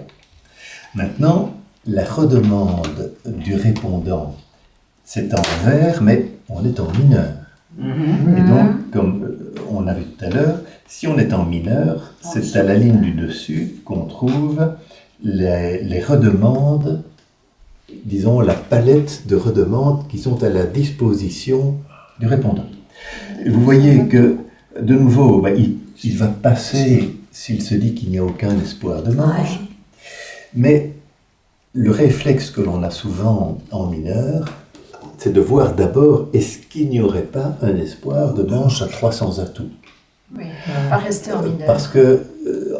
Maintenant, la redemande du répondant, c'est en vert, mais on est en mineur. Et donc, comme on a vu tout à l'heure, si on est en mineur, c'est à la ligne du dessus qu'on trouve les redemandes, disons la palette de redemandes qui sont à la disposition du répondant. Et vous voyez que, de nouveau, il va passer s'il se dit qu'il n'y a aucun espoir de manche, mais le réflexe que l'on a souvent en mineur, c'est de voir d'abord, est-ce qu'il n'y aurait pas un espoir de manche à 300 atouts? Oui, on va pas rester en mineur. Parce que,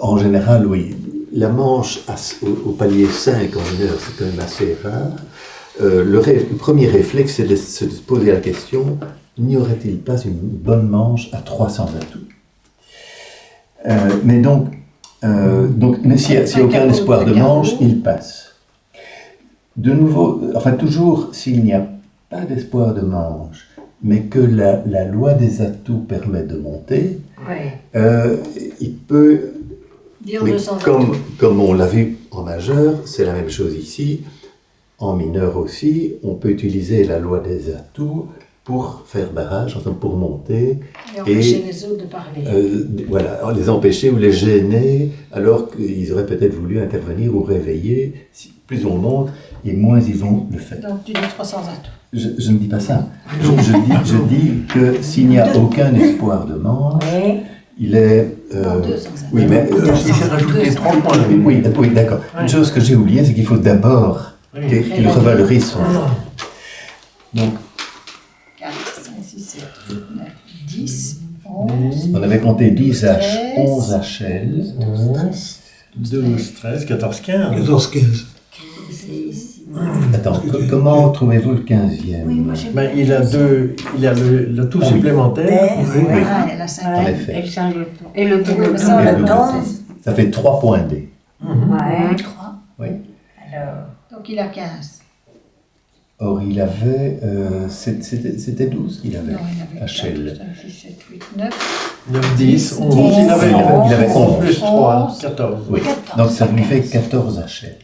en général, oui, la manche au palier 5 en mineur, c'est quand même assez rare. Le premier réflexe, c'est de se poser la question, n'y aurait-il pas une bonne manche à 300 atouts? Mais donc, mais s'il n'y a aucun espoir de manche, il passe. De nouveau, enfin toujours, s'il n'y a pas d'espoir de manche, mais que la loi des atouts permet de monter, Oui. il peut, Dire mais 200 atouts. comme on l'a vu en majeur, c'est la même chose ici. En mineur aussi, on peut utiliser la loi des atouts pour faire barrage, enfin pour monter. Et empêcher les autres de parler. Voilà, les empêcher ou les gêner, alors qu'ils auraient peut-être voulu intervenir ou réveiller. Plus on monte, et moins ils vont le faire. Donc tu dis 300 atouts. Je ne dis pas ça. Je dis que s'il n'y a aucun espoir de manche, il est... Non, 200 atouts. oui, mais... Il s'est rajouté 3 points. Oui, d'accord. Une chose que j'ai oubliée, c'est qu'il faut d'abord qu'il revalorise son jeu. Donc, 4, 5, 6, 7, 8, 9, 10, 11, on avait compté 10 H, 13, 11 HL. 12, 13, 14, 15. 14, 15. Attends, comment trouvez-vous le 15e? Oui, moi j'ai Ben, il a le tout supplémentaire. Oui, Ah, elle a 5. en effet. Et le double mais ça, on Et l'a le pas. double, ça fait 3 points D. Ouais. 3. Oui. Alors, Donc il a 15. Or, il avait... c'était 12 qu'il avait. Non, il avait 4, HL. 5, 6, 7, 8, 9. 9, 10, 11. Il avait 11. Plus 3, 11. 14. Oui. Donc ça lui fait 14 HL.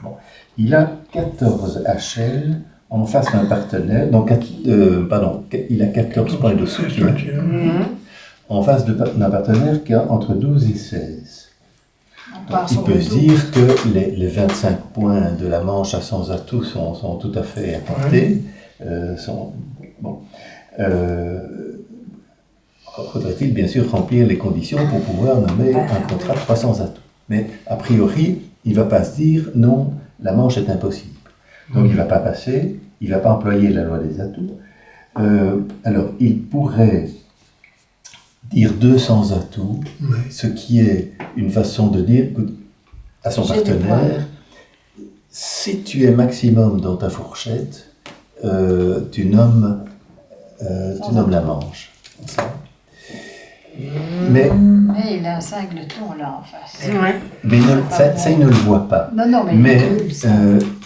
Bon. Il a 14 HL en face d'un partenaire. Donc, il a 14 points de soutien en face d'un partenaire qui a entre 12 et 16. On part Il sur peut le se double. dire que les 25 points de la manche à 100 atouts sont tout à fait à portée. Faudrait-il bien sûr remplir les conditions pour pouvoir nommer un contrat de 300 atouts. Mais a priori, il ne va pas se dire non, la manche est impossible. Donc il ne va pas passer, il ne va pas employer la loi des atouts. Alors il pourrait dire 200 atouts, ce qui est une façon de dire à son J'ai des partenaire, si tu es maximum dans ta fourchette, tu nommes la manche. Mais il a un singleton là en face. ça, il ne le voit pas. Non, mais Mais, il double, ça.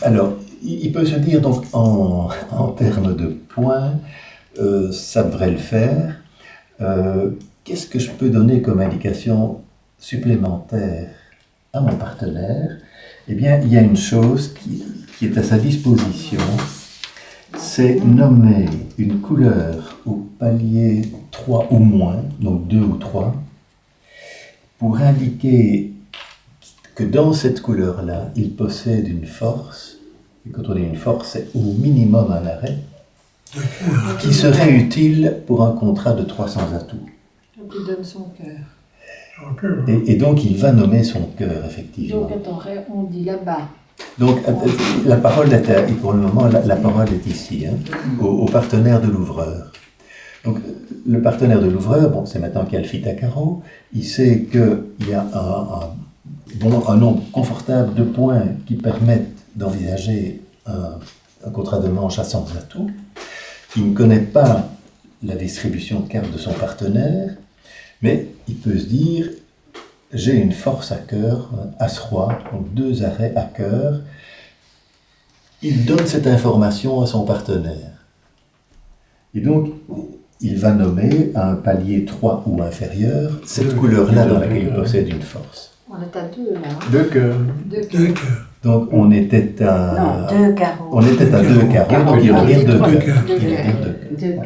alors, il peut se dire, donc, en termes de points, ça devrait le faire. Qu'est-ce que je peux donner comme indication supplémentaire à mon partenaire? Eh bien, il y a une chose qui est à sa disposition, c'est nommer une couleur au palier 3 ou moins, donc 2 ou 3, pour indiquer que dans cette couleur-là, il possède une force, et quand on dit une force, c'est au minimum un arrêt, qui serait utile pour un contrat de 300 atouts. Donc il donne son cœur. Et donc il va nommer son cœur, effectivement. Donc attends, on dit là-bas. Donc la parole est, pour le moment, la parole est ici, hein, au partenaire de l'ouvreur. Donc le partenaire de l'ouvreur, bon, c'est maintenant qu'il y a le fit à carreau, il sait qu'il y a un nombre confortable de points qui permettent d'envisager un contrat de manche à 100 atouts. Il ne connaît pas la distribution de cartes de son partenaire, mais il peut se dire, j'ai une force à cœur, As-Roi, donc 2 arrêts à cœur. Il donne cette information à son partenaire. Et donc, il va nommer à un palier 3 ou inférieur cette couleur-là dans laquelle il possède une force. On est à 2 là. Hein. 2 cœurs. 2 cœurs. Donc, on était à... non, 2 carreaux. On était à 2 carreaux, donc il va dire 2 cœurs. 2 Il va dire cœurs. 2 2 cœurs.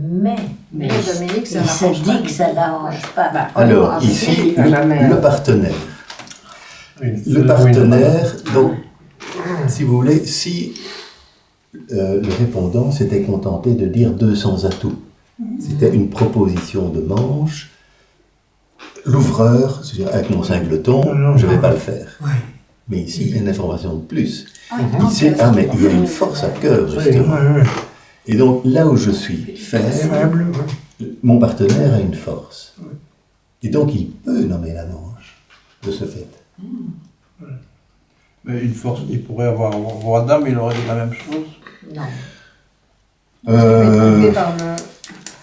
Mais Dominique, ça il se n'arrange pas. dit que ça n'arrange pas. Alors, ici, le partenaire. Le partenaire, donc, si vous voulez, si le répondant s'était contenté de dire 200 atouts, c'était une proposition de manche, l'ouvreur, c'est-à-dire avec mon singleton, je ne vais pas le faire. Mais ici, il y a une information de plus. Il sait, mais il y a une force à cœur, justement. Et donc, là où je suis faible, mon partenaire a une force. Et donc, il peut nommer la manche, de ce fait. Mais une force, il pourrait avoir roi-dame, il aurait dit la même chose. Non, Trouvé par le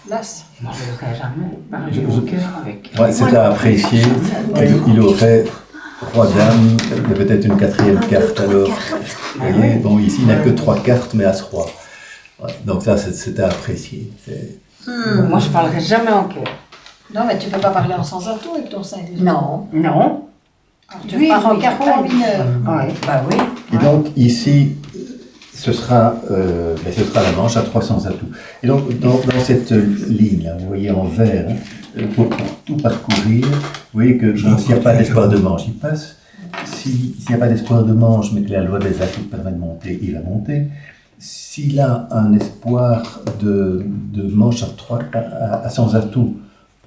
l'as. Je ne ferai jamais parler au cœur avec. Ouais, c'est à apprécier. Il aurait roi dame, il y a peut-être une quatrième carte alors. Vous voyez, bon, ici il n'y a que 3 cartes, mais as roi. Ouais, donc ça, c'est à apprécier. Moi, je parlerai jamais en cœur. Non, mais tu ne peux pas parler en sans atout avec ton 5 de Non. Non. Tu pars en carreau en mineur. Oui. Bah oui. Et donc ici, ce sera la manche à 300 atouts. Et donc dans cette ligne, là, vous voyez en vert, pour tout parcourir, vous voyez que s'il n'y a pas d'espoir de manche, il passe. S'il n'y a pas d'espoir de manche, mais que la loi des atouts permet de monter, il va monter. S'il a un espoir de manche à 100 atouts,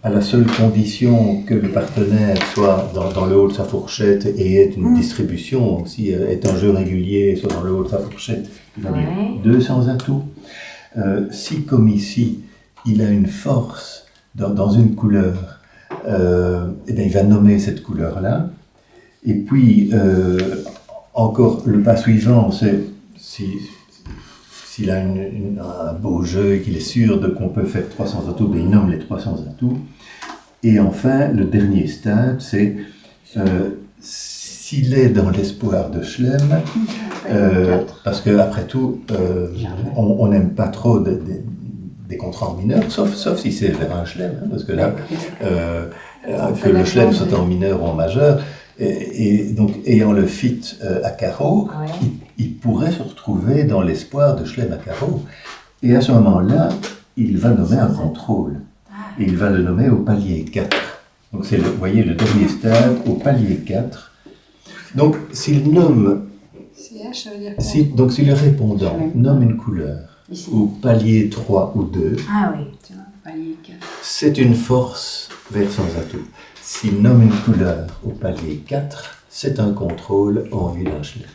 à la seule condition que le partenaire soit dans le haut de sa fourchette et ait une distribution, donc si est un jeu régulier, soit dans le haut de sa fourchette, il va dire 200 atouts. Si, comme ici, il a une force dans une couleur, eh bien, il va nommer cette couleur-là. Et puis, encore, le pas suivant, c'est s'il a un beau jeu et qu'il est sûr qu'on peut faire 300 atouts, bien, il nomme les 300 atouts. Et enfin, le dernier stade, c'est s'il est dans l'espoir de Chelem, parce qu'après tout, on n'aime pas trop des contrats en mineur, sauf si c'est vers un Chelem, hein, parce que là, que le Chelem soit en mineur ou en majeur, et donc ayant le fit à carreau, il pourrait se retrouver dans l'espoir de Chelem à carreau. Et à ce moment-là, il va nommer un contrôle. Et il va le nommer au palier 4. Donc c'est, vous voyez, le dernier stade au palier 4. Donc s'il nomme, CH, ça veut dire donc si le répondant nomme une couleur au palier 3 ou 2, Ah oui, tu vois, palier 4. c'est une force vers sans atout. S'il nomme une couleur au palier 4, c'est un contrôle en vue d'un Chelem.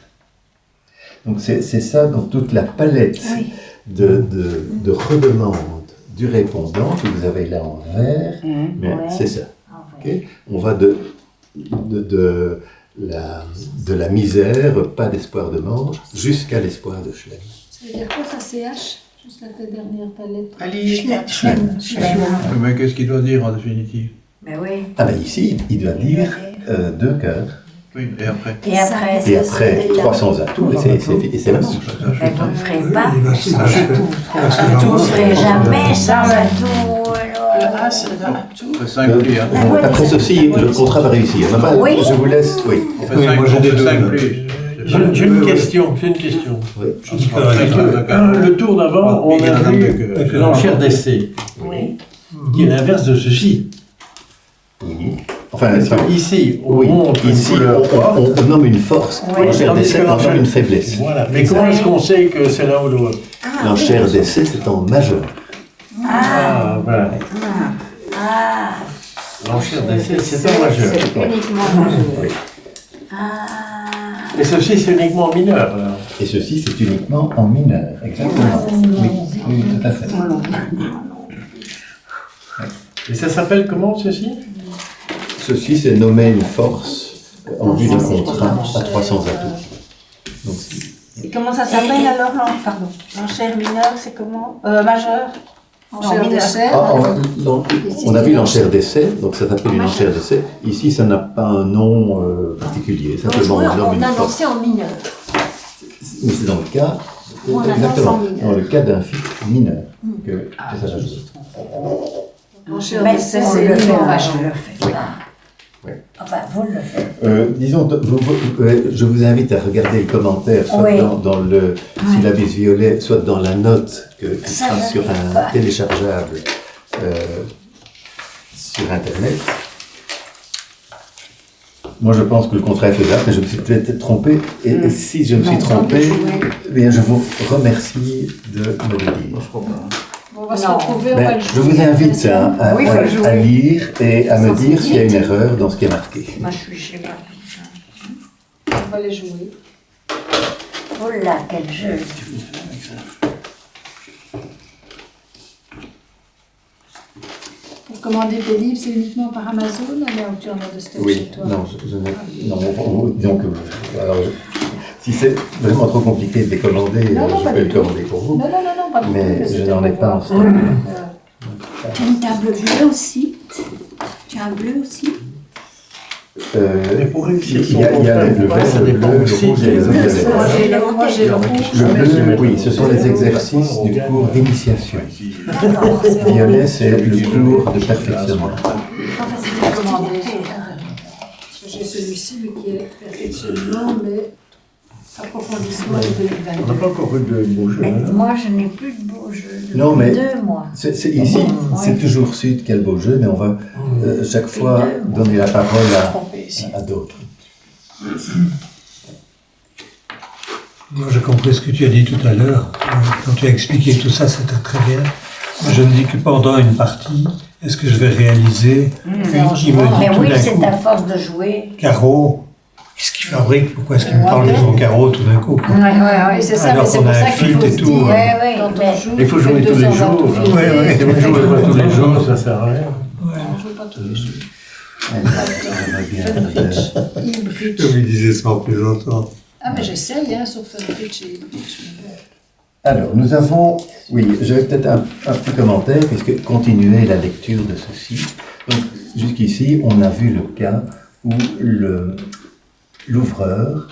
Donc c'est ça, donc toute la palette de redemande du répondant que vous avez là en vert, mais c'est ça. Okay, on va de la misère, pas d'espoir de manche, jusqu'à l'espoir de Chelem. Ça veut dire quoi ça, CH? Juste la dernière lettre. Allez, Chelem. Mais qu'est-ce qu'il doit dire en définitive? Mais oui. Ah ben ici, il doit dire 2 cœurs. Oui, et après? Et après 300 atouts, et c'est la manche. Mais vous ne ferez pas. Il va se Vous ne ferez jamais sans atout. Le A, c'est le atout. On fait 5 plis, hein? Après ceci, le contrat va réussir. Enfin, Oui. je vous laisse, oui. On fait 5 plis. J'ai une question. Oui. Le tour d'avant, on a vu l'enchère d'essai, Oui. qui est l'inverse de ceci. Oui. Enfin, Ici, on oui, montre ici, une couleur. on nomme une force, l'enchère d'essai, on nomme une faiblesse. Voilà. Mais comment est-ce qu'on sait que c'est l'un ou l'autre? L'enchère d'essai, c'est en majeur. Ah, voilà. Ah. L'enchère d'essai, c'est en majeur. C'est uniquement majeur. Oui. Ah. Et ceci, c'est uniquement en mineur. Alors. Et ceci, c'est uniquement en mineur. Exactement. Oui, oui, tout à fait. Et ça s'appelle comment, ceci? Ceci, c'est nommer une force en vue d'un contrat à 300 atouts. Donc, Et comment ça s'appelle alors, pardon, l'enchère mineure, c'est comment majeure. Enchère d'essai. on a vu l'enchère d'essai, donc ça s'appelle une enchère d'essai. Ici, ça n'a pas un nom particulier, simplement on nomme On une a force. lancé en mineur. Mais c'est dans le cas, On a exactement, lancé en mineur. dans le cas d'un fit mineur que ça va jouer. Enchère Mais d'essai, on c'est le fait uniquement pas, majeur. je le fais pas. Oui. Enfin, vous le faites. Disons, je vous invite à regarder le commentaire, soit Oui. dans le syllabus violet, soit dans la note qui Ça, sera je sur sais un pas. téléchargeable sur Internet. Moi, je pense que le contrat est faisable, mais je me suis peut-être trompé. Et si je me suis trompé, eh bien, je vous remercie de me le dire. Bon, on va se retrouver, on va Ben, le je jouer. vous invite Oui, faut jouer. à lire et à me dire s'il y a une erreur dans ce qui est marqué. Moi, je suis chez moi. On va les jouer. Oh là, quel jeu. Pour commander tes livres, c'est uniquement par Amazon, là où tu en as de stock chez Oui, toi. non, disons que alors, si c'est vraiment trop compliqué de les commander, Non, non, je pas peux du le tout. commander pour vous. Non, pas du tout. Mais je c'était n'en ai pour pas en voir. stock. Tu as une table bleue aussi? Tu as un bleu aussi? Mais pour réussir il y a le vert, ça le dépend bleu, le aussi rouge et les des autres exercices. éléments. Moi, j'ai le rouge. Le bleu, oui, ce sont les exercices du cours d'initiation. Violet, c'est le cours de perfectionnement. Commandé. Parce que j'ai celui-ci, mais qui est perfectionnement, mais approfondissement de On n'a 2022. pas encore eu de beau jeu. Mais hein. moi, je n'ai plus de beau jeu. Non, mais- 2 mois. Ici, c'est toujours Sud, quel beau jeu, mais on va chaque fois donner la parole à d'autres. Moi, j'ai compris ce que tu as dit tout à l'heure. Quand tu as expliqué tout ça, c'était très bien. Moi, je me dis que pendant une partie, est-ce que je vais réaliser qui me dit Mais tout oui, d'un c'est coup, à force de jouer. carreau, qu'est-ce qu'il fabrique? Pourquoi est-ce qu'il me parle de son carreau tout d'un coup? quoi? Oui, c'est ça, Alors mais c'est qu'on pour a ça un qu'il filtre faut et se tout, dire, ouais, ouais, quand mais- on joue, Il faut on jouer fait tous les 200 jours. autos hein. filtrés. Ouais. Si vous ne jouez pas tous les jours, ça sert à rien. On ne joue pas tous les jours. J'aimerais bien, Ibridge. Comme il disait sans plaisantant. Ah, mais j'essaye, hein, sur Funbridge et Ibridge. Alors, nous avons, oui, j'avais peut-être un petit commentaire, puisque continuer la lecture de ceci. Donc, jusqu'ici, on a vu le cas où l'ouvreur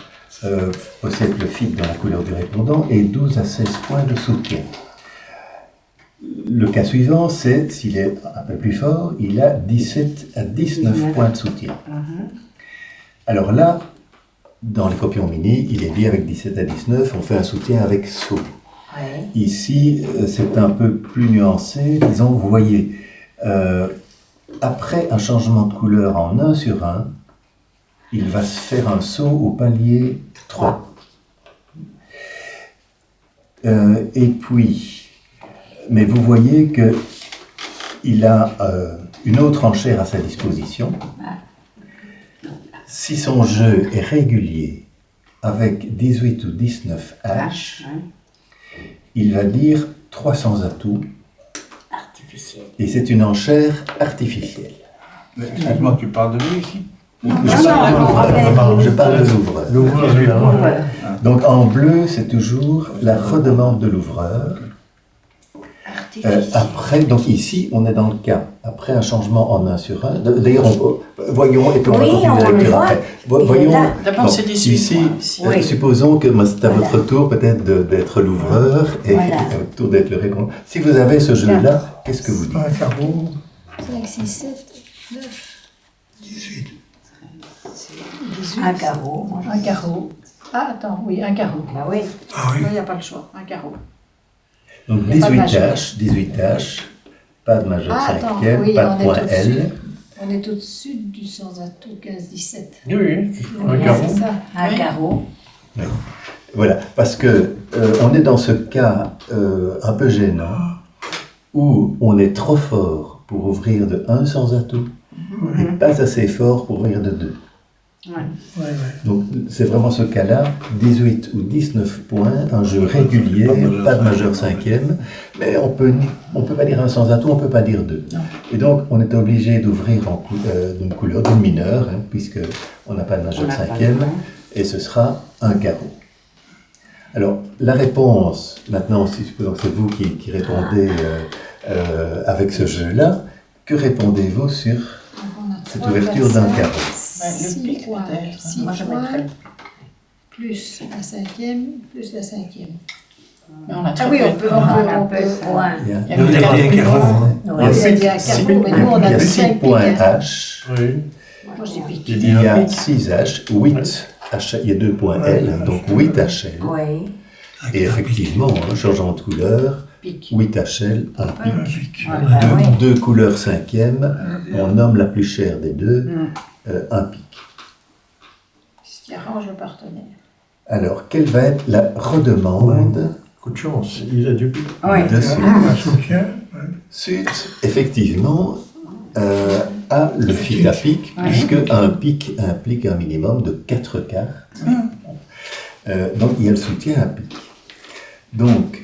possède le fit dans la couleur du répondant et 12 à 16 points de soutien. Le cas suivant, c'est, s'il est un peu plus fort, il a 17 à 19 points de soutien. Alors là, dans les copions mini, il est bien avec 17 à 19, on fait un soutien avec saut. Ouais. Ici, c'est un peu plus nuancé. Disons, vous voyez, après un changement de couleur en 1 sur 1, il va se faire un saut au palier 3. Et puis, mais vous voyez qu'il a une autre enchère à sa disposition. Si son jeu est régulier avec 18 ou 19 H, il va dire 300 atouts, Artificiel. et c'est une enchère artificielle. Mais excuse-moi, tu parles de lui ici? Je parle de l'ouvreur. L'ouvreur, évidemment. Donc en bleu, c'est toujours la redemande de l'ouvreur. Artificiel. Après, donc ici, on est dans le cas, après un changement en 1 sur 1. D'ailleurs, voyons, et puis on va Oui, continuer on la le lecture voit. après. Il est Voyons, là. D'abord, bon, c'est 18 ici, points, ici. Oui. supposons que c'est à votre tour peut-être d'être l'ouvreur et Voilà. à votre tour d'être le répondant. Si vous avez ce jeu-là, qu'est-ce que vous dites? Un carreau, 5, 6, 7, 9, 18. 18. Un carreau. Moi, Un carreau. Ah, attends, oui, un carreau. Bah oui. Ah oui. Il n'y a pas le choix, un carreau. Donc Il y a pas de 18 majeur. H, 18 H, pas de majeur Ah, attends, cinquième, oui, pas on de est point au-dessus. L. On est au-dessus du sans atout 15-17. Oui, oui, un Oui, carreau. c'est ça. Un Oui. carreau. Voilà, parce que on est dans ce cas un peu gênant où on est trop fort pour ouvrir de 1 sans atout et pas assez fort pour ouvrir de 2. Ouais, ouais. Donc c'est vraiment ce cas-là, 18 ou 19 points, un jeu régulier, pas de majeur cinquième, mais on peut pas dire un sans atout, on peut pas dire 2. Et donc on est obligé d'ouvrir d'une couleur, d'une mineure, hein, puisque on n'a pas de majeur On n'a pas cinquième, le point. et ce sera un carreau. Alors la réponse, maintenant, si supposons que c'est vous qui répondez avec ce jeu-là, que répondez-vous sur cette ouverture d'un carreau? Le 6 pic, points. peut-être. 6 Moi, je points, mettrais. plus la cinquième, plus la cinquième. Mais on a Ah très oui, peu. on peut. Un peu point. Il y a, Il y a Vous le avez dit un carreau. carreau, hein. il y a Ouais. Il y a un six- carreau, mais nous on il y a a 5 6 pics. points hein. Oui. H, Moi je dis pique. J'ai il dit y un a pic. 6 H, 8 H, il y a 2 points L, donc 8 HL. Oui. Et effectivement, hein, changeant de couleur, Pique. 8 HL, un pic. Un pic. Ouais, bah oui. Deux couleurs cinquième, on nomme la plus chère des deux, un pic. Ce qui arrange le partenaire. Alors, quelle va être la redemande Coup de chance, il a du pic. Oui. de Sud? Un soutien. Sud, effectivement, a le fit à pic, Ouais. puisque un pic implique un minimum de 4 cartes. Donc, il y a le soutien à pic. Donc,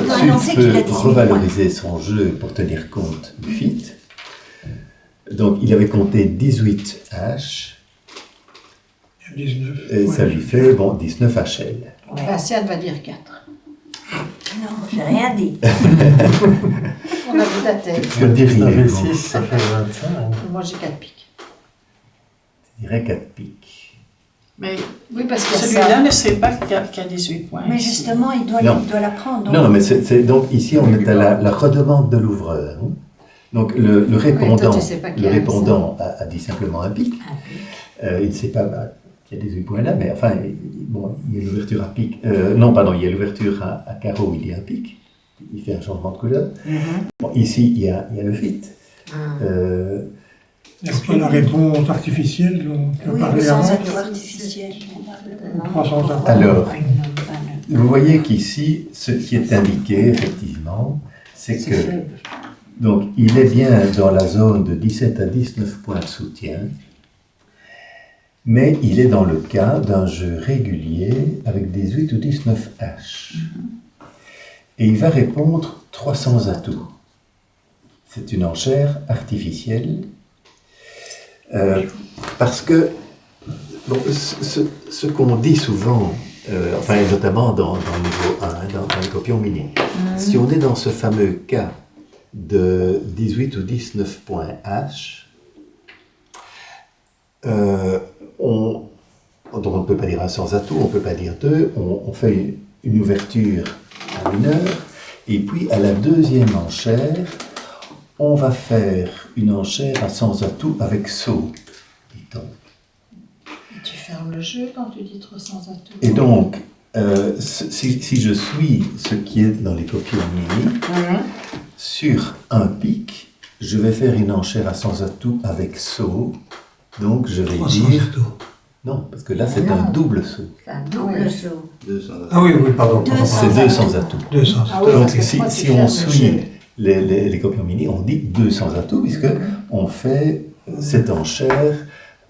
doit annoncer Sud qu'il a peut 18 revaloriser son jeu pour tenir compte du fit. Donc, il avait compté 18 H, Il y a 19. et ça lui fait, bon, 19 HL. Ouais. Vinciane va dire 4. Non, j'ai rien dit. On a vu la tête. Que Ça fait diriez-vous? 6, ça fait 25. Moi j'ai 4 piques. je dirais 4 piques. Mais Oui, parce que celui-là ne sait pas qu'il y a 18 points. Mais ici. justement, il doit la prendre. Non, mais donc ici on est à la redemande de l'ouvreur. Hein. Donc le répondant, tu sais pas qu'il y a a dit simplement un pic. Il ne sait pas qu'il y a 18 points là, mais enfin, bon, il y a l'ouverture à pic. Non, pardon, il y a l'ouverture à carreau, il y a un pic. Il fait un changement de couleur. Bon, ici, il y a le fit. Est-ce que la réponse artificielle dont tu as Oui, parlé sans avant, atout artificiel. 300 atouts. Alors, vous voyez qu'ici, ce qui est indiqué, effectivement, c'est que donc, il est bien dans la zone de 17 à 19 points de soutien, mais il est dans le cas d'un jeu régulier avec 18 ou 19 H. Et il va répondre 300 atouts. C'est une enchère artificielle, parce que bon, ce qu'on dit souvent, enfin notamment dans le niveau 1, dans les copions mini, si on est dans ce fameux cas de 18 ou 19 points H, donc on ne peut pas dire un sans atout, on ne peut pas dire deux, on fait une ouverture à mineur, et puis à la deuxième enchère, on va faire une enchère à sans atout avec saut, dit-on. tu fermes le jeu quand tu dis 300 atouts. Et donc, si je suis ce qui est dans les copions mini, sur un pic, je vais faire une enchère à sans atout avec saut. Donc je vais 300 dire... atouts. Non, parce que là c'est un double saut. C'est un double saut. 200 atouts. Ah oui, pardon. 200 atouts. 200 Ah atouts. oui, Donc parce que si toi, tu on fermes le suit jeu. les copions mini, on dit 200 atouts, puisque on fait cette enchère.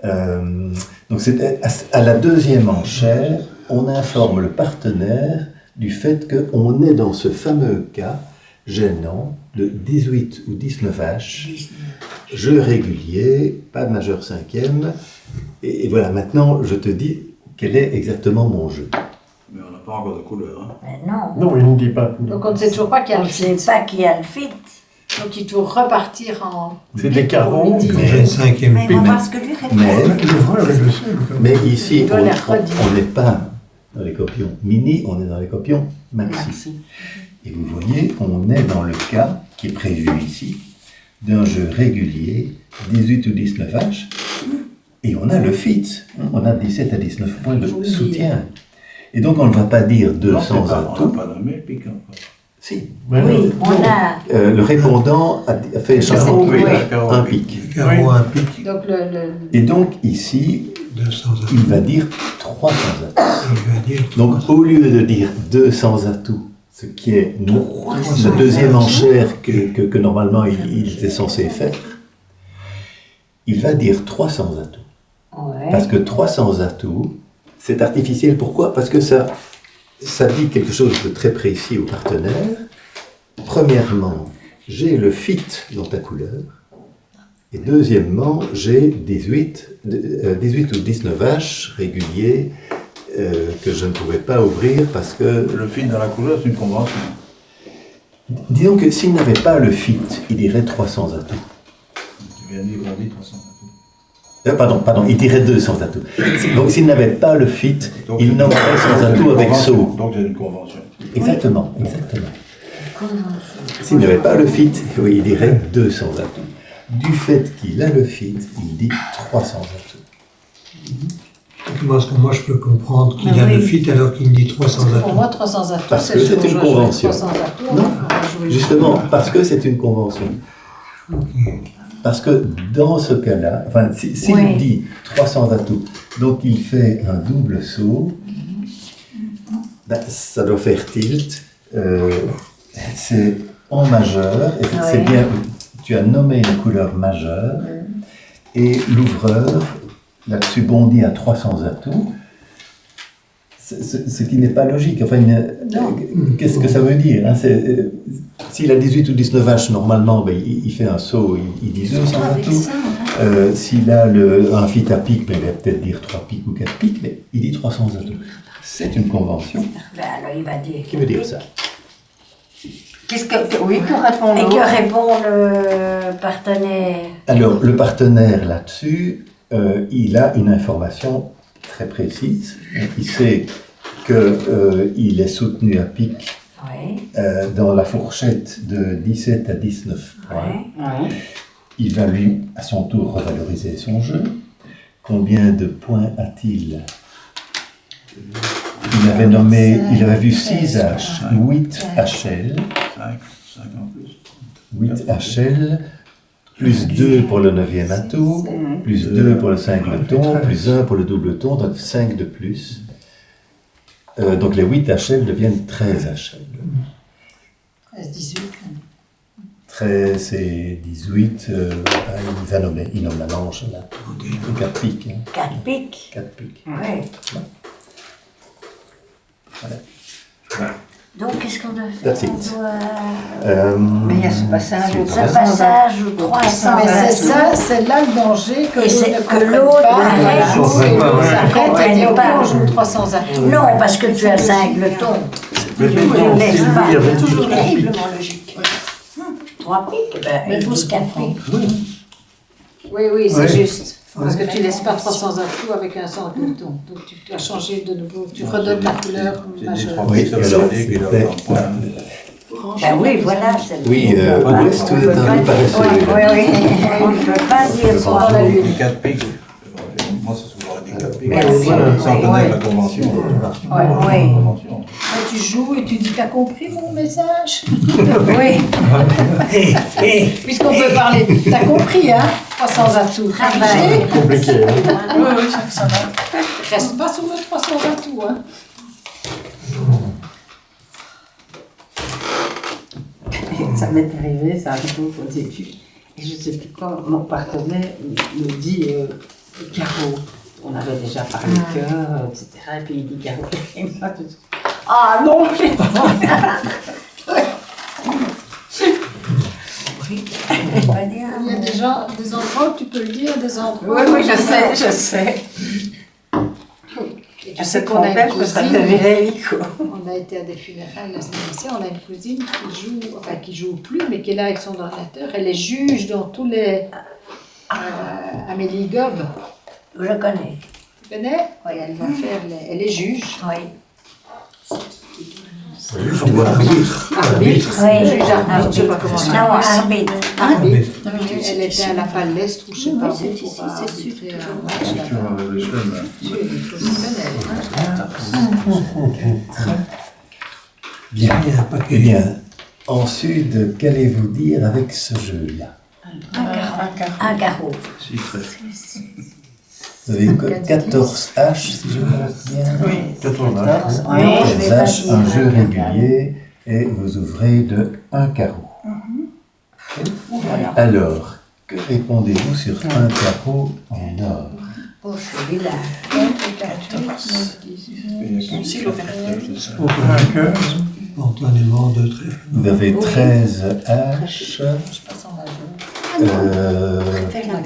Donc c'est à la deuxième enchère, on informe le partenaire du fait qu'on est dans ce fameux cas gênant de 18 ou 19 H, jeu régulier, pas de majeur cinquième, et voilà, maintenant je te dis quel est exactement mon jeu. Mais on n'a pas encore de couleur. Hein. Mais non. Non, il ne dit pas. Donc on ne sait toujours pas qu'il y a On le ne sait fit. pas qui a le fit. Donc il faut repartir en... C'est des carreaux. midi. Quand j'ai une cinquième Mais on pique. va voir ce que lui répond. Mais, L'ouvreur est le seul. mais ici, Il doit les redire. on n'est pas dans les copions mini, on est dans les copions maxi. Merci. Et vous voyez, on est dans le cas qui est prévu ici, d'un jeu régulier, 18 ou 19 H, et on a le fit, on a 17 à 19 points de Oui. soutien. Et donc on ne va pas dire Non, 200 c'est pas, on atouts. n'a pas nommé pique encore. Si. Mais Oui, non. on a. Le répondant a fait Carreau, oui, carreau, un pique. pic. Carreau, un pique, Donc Et donc ici, 200 atouts. il va dire 300 atouts. Il va dire Donc au lieu de dire 200 atouts, ce qui est la deuxième enchère que normalement il était censé faire, il va dire 300 atouts. Ouais. Parce que 300 atouts, c'est artificiel. Pourquoi? Parce que ça dit quelque chose de très précis au partenaire. Premièrement, j'ai le fit dans ta couleur. Et deuxièmement, j'ai 18 ou 19 H réguliers que je ne pouvais pas ouvrir parce que... Le fit dans la couleur, c'est une convention. Disons que s'il n'avait pas le fit, il dirait 300 atouts. Tu viens de dire qu'on dit 300 atouts. Pardon, il dirait 200 atouts. Donc s'il n'avait pas le fit, Donc, il nommerait sans atout avec saut. Donc c'est une convention. Exactement. S'il n'avait pas le fit, oui, il dirait 200 atouts. Du fait qu'il a le fit, il dit 300 atouts. Comment est-ce que moi je peux comprendre qu'il y a Ah oui. le fit alors qu'il me dit 300 pour atouts? moi 300 atouts, Parce c'est que le c'est jour où une je joue convention. 300 atouts, Non, on va jouer. Justement, parce que c'est une convention. Parce que dans ce cas-là, enfin, s'il Oui. dit 300 atouts, donc il fait un double saut, ben, ça doit faire tilt. C'est en majeur, et c'est Oui. bien, tu as nommé une couleur majeure, et l'ouvreur, là-dessus, bondit à 300 atouts, ce qui n'est pas logique. Enfin, qu'est-ce que ça veut dire, hein? S'il a 18 ou 19 H, normalement, ben, il fait un saut, il dit 200 Avec atouts. ça, hein. S'il a un fit à pic, ben, il va peut-être dire 3 pics ou 4 pics, mais il dit 300 atouts. C'est une convention. Ben alors il va dire. Qui veut dire ça? Qu'est-ce que, oui, que répond Et l'autre? que répond le partenaire? Alors, le partenaire là-dessus, il a une information très précise. Il sait qu'il est soutenu à pic dans la fourchette de 17 à 19 points. Il va lui, à son tour, revaloriser son jeu. Combien de points a-t-il? Il avait vu 6 H, 8 HL. 5 en plus. 8 HL, plus 2 pour le 9e atout, plus 2 pour le singleton, plus 1 pour le doubleton, donc 5 de plus. Donc les 8 HL deviennent 13 HL. 18. 13 et 18, il nomme la manche là. 4 piques. 4 piques. 4 piques. Ouais. Voilà. Donc, qu'est-ce qu'on doit faire? That's it. Mais il y a ce passage au Ce passage au 300. Mais c'est ça, c'est là le danger que Et c'est l'autre ne que comprenne l'autre pas. n'arrête Et pas, l'autre ouais. s'arrête et dit, ok, Pas. on joue 300 atouts. Non, parce que tu as 5 letons. Mais Tu maintenant, ne laisses Sylvie pas. avait dit- Toujours terriblement logique. 3 piques, ben, Mais il faut dit se 4 comprendre. piques. Oui, c'est Ouais. juste. Parce que tu ne laisses pas 300 atouts avec un singleton. Donc tu dois changer de nouveau. Tu redonnes la couleur C'est des majeure. 3 Oui, piques, ça et veut alors, dire qu'il a c'était- un point. Ben oui, voilà. c'est le Oui, truc. West, tout est un peu paresseux. Oui. On ne peut pas dire Ils sont dans la lune. Les 4 piques, moi c'est souvent des 4 piques. Merci. Sans Oui. connaître la convention. Oui. La convention. Mais tu joues et tu dis, t'as compris mon message? Oui. Puisqu'on peut parler. T'as compris, hein? 300 atouts. Travail. Compliqué. Hein. Oui, ça va. Reste pas sur le 300 atouts, hein? Ça m'est arrivé, ça arrive au début. Et je ne sais plus quand mon partenaire me dit carreau. On avait déjà parlé cœur, etc. Et puis il dit carreau. Et moi, je dis, ah non, j'ai Il y a des endroits où tu peux le dire, des endroits. Oui, je sais. Et tu À sais cette qu'on a une trompette, ça cousine. te virait l'hélico. On a été à des funérailles la semaine passée, on a une cousine qui joue plus, mais qui est là avec son ordinateur. Elle est juge dans tous les. Amélie Gob, Je connais. tu connais? Oui, elle va faire. Elle est juge. Oui. Arbitre. Arbitre. Oui. Juge arbitre, je sais pas comment on Non, appelle ça. arbitre. Arbitre. Elle était à la Palestre ou je sais pas où c'est pour ici, c'est arbitrer sûr. un match là-bas. Sur le chemin. Tu connais, hein? Bien. Il y a un paquet. Eh bien, ensuite, qu'allez-vous dire avec ce jeu-là? Un carreau. 6 trèfles. Vous avez 14 H, si je me rappelle bien. Oui. 14 Oui, je vais pas H, dire. un jeu régulier, et vous ouvrez de un carreau. Alors, que répondez-vous sur un carreau en or? Oh, celui-là. Aussi l'ouverture. Un cœur, spontanément 2 trèfles. Vous avez 13 H,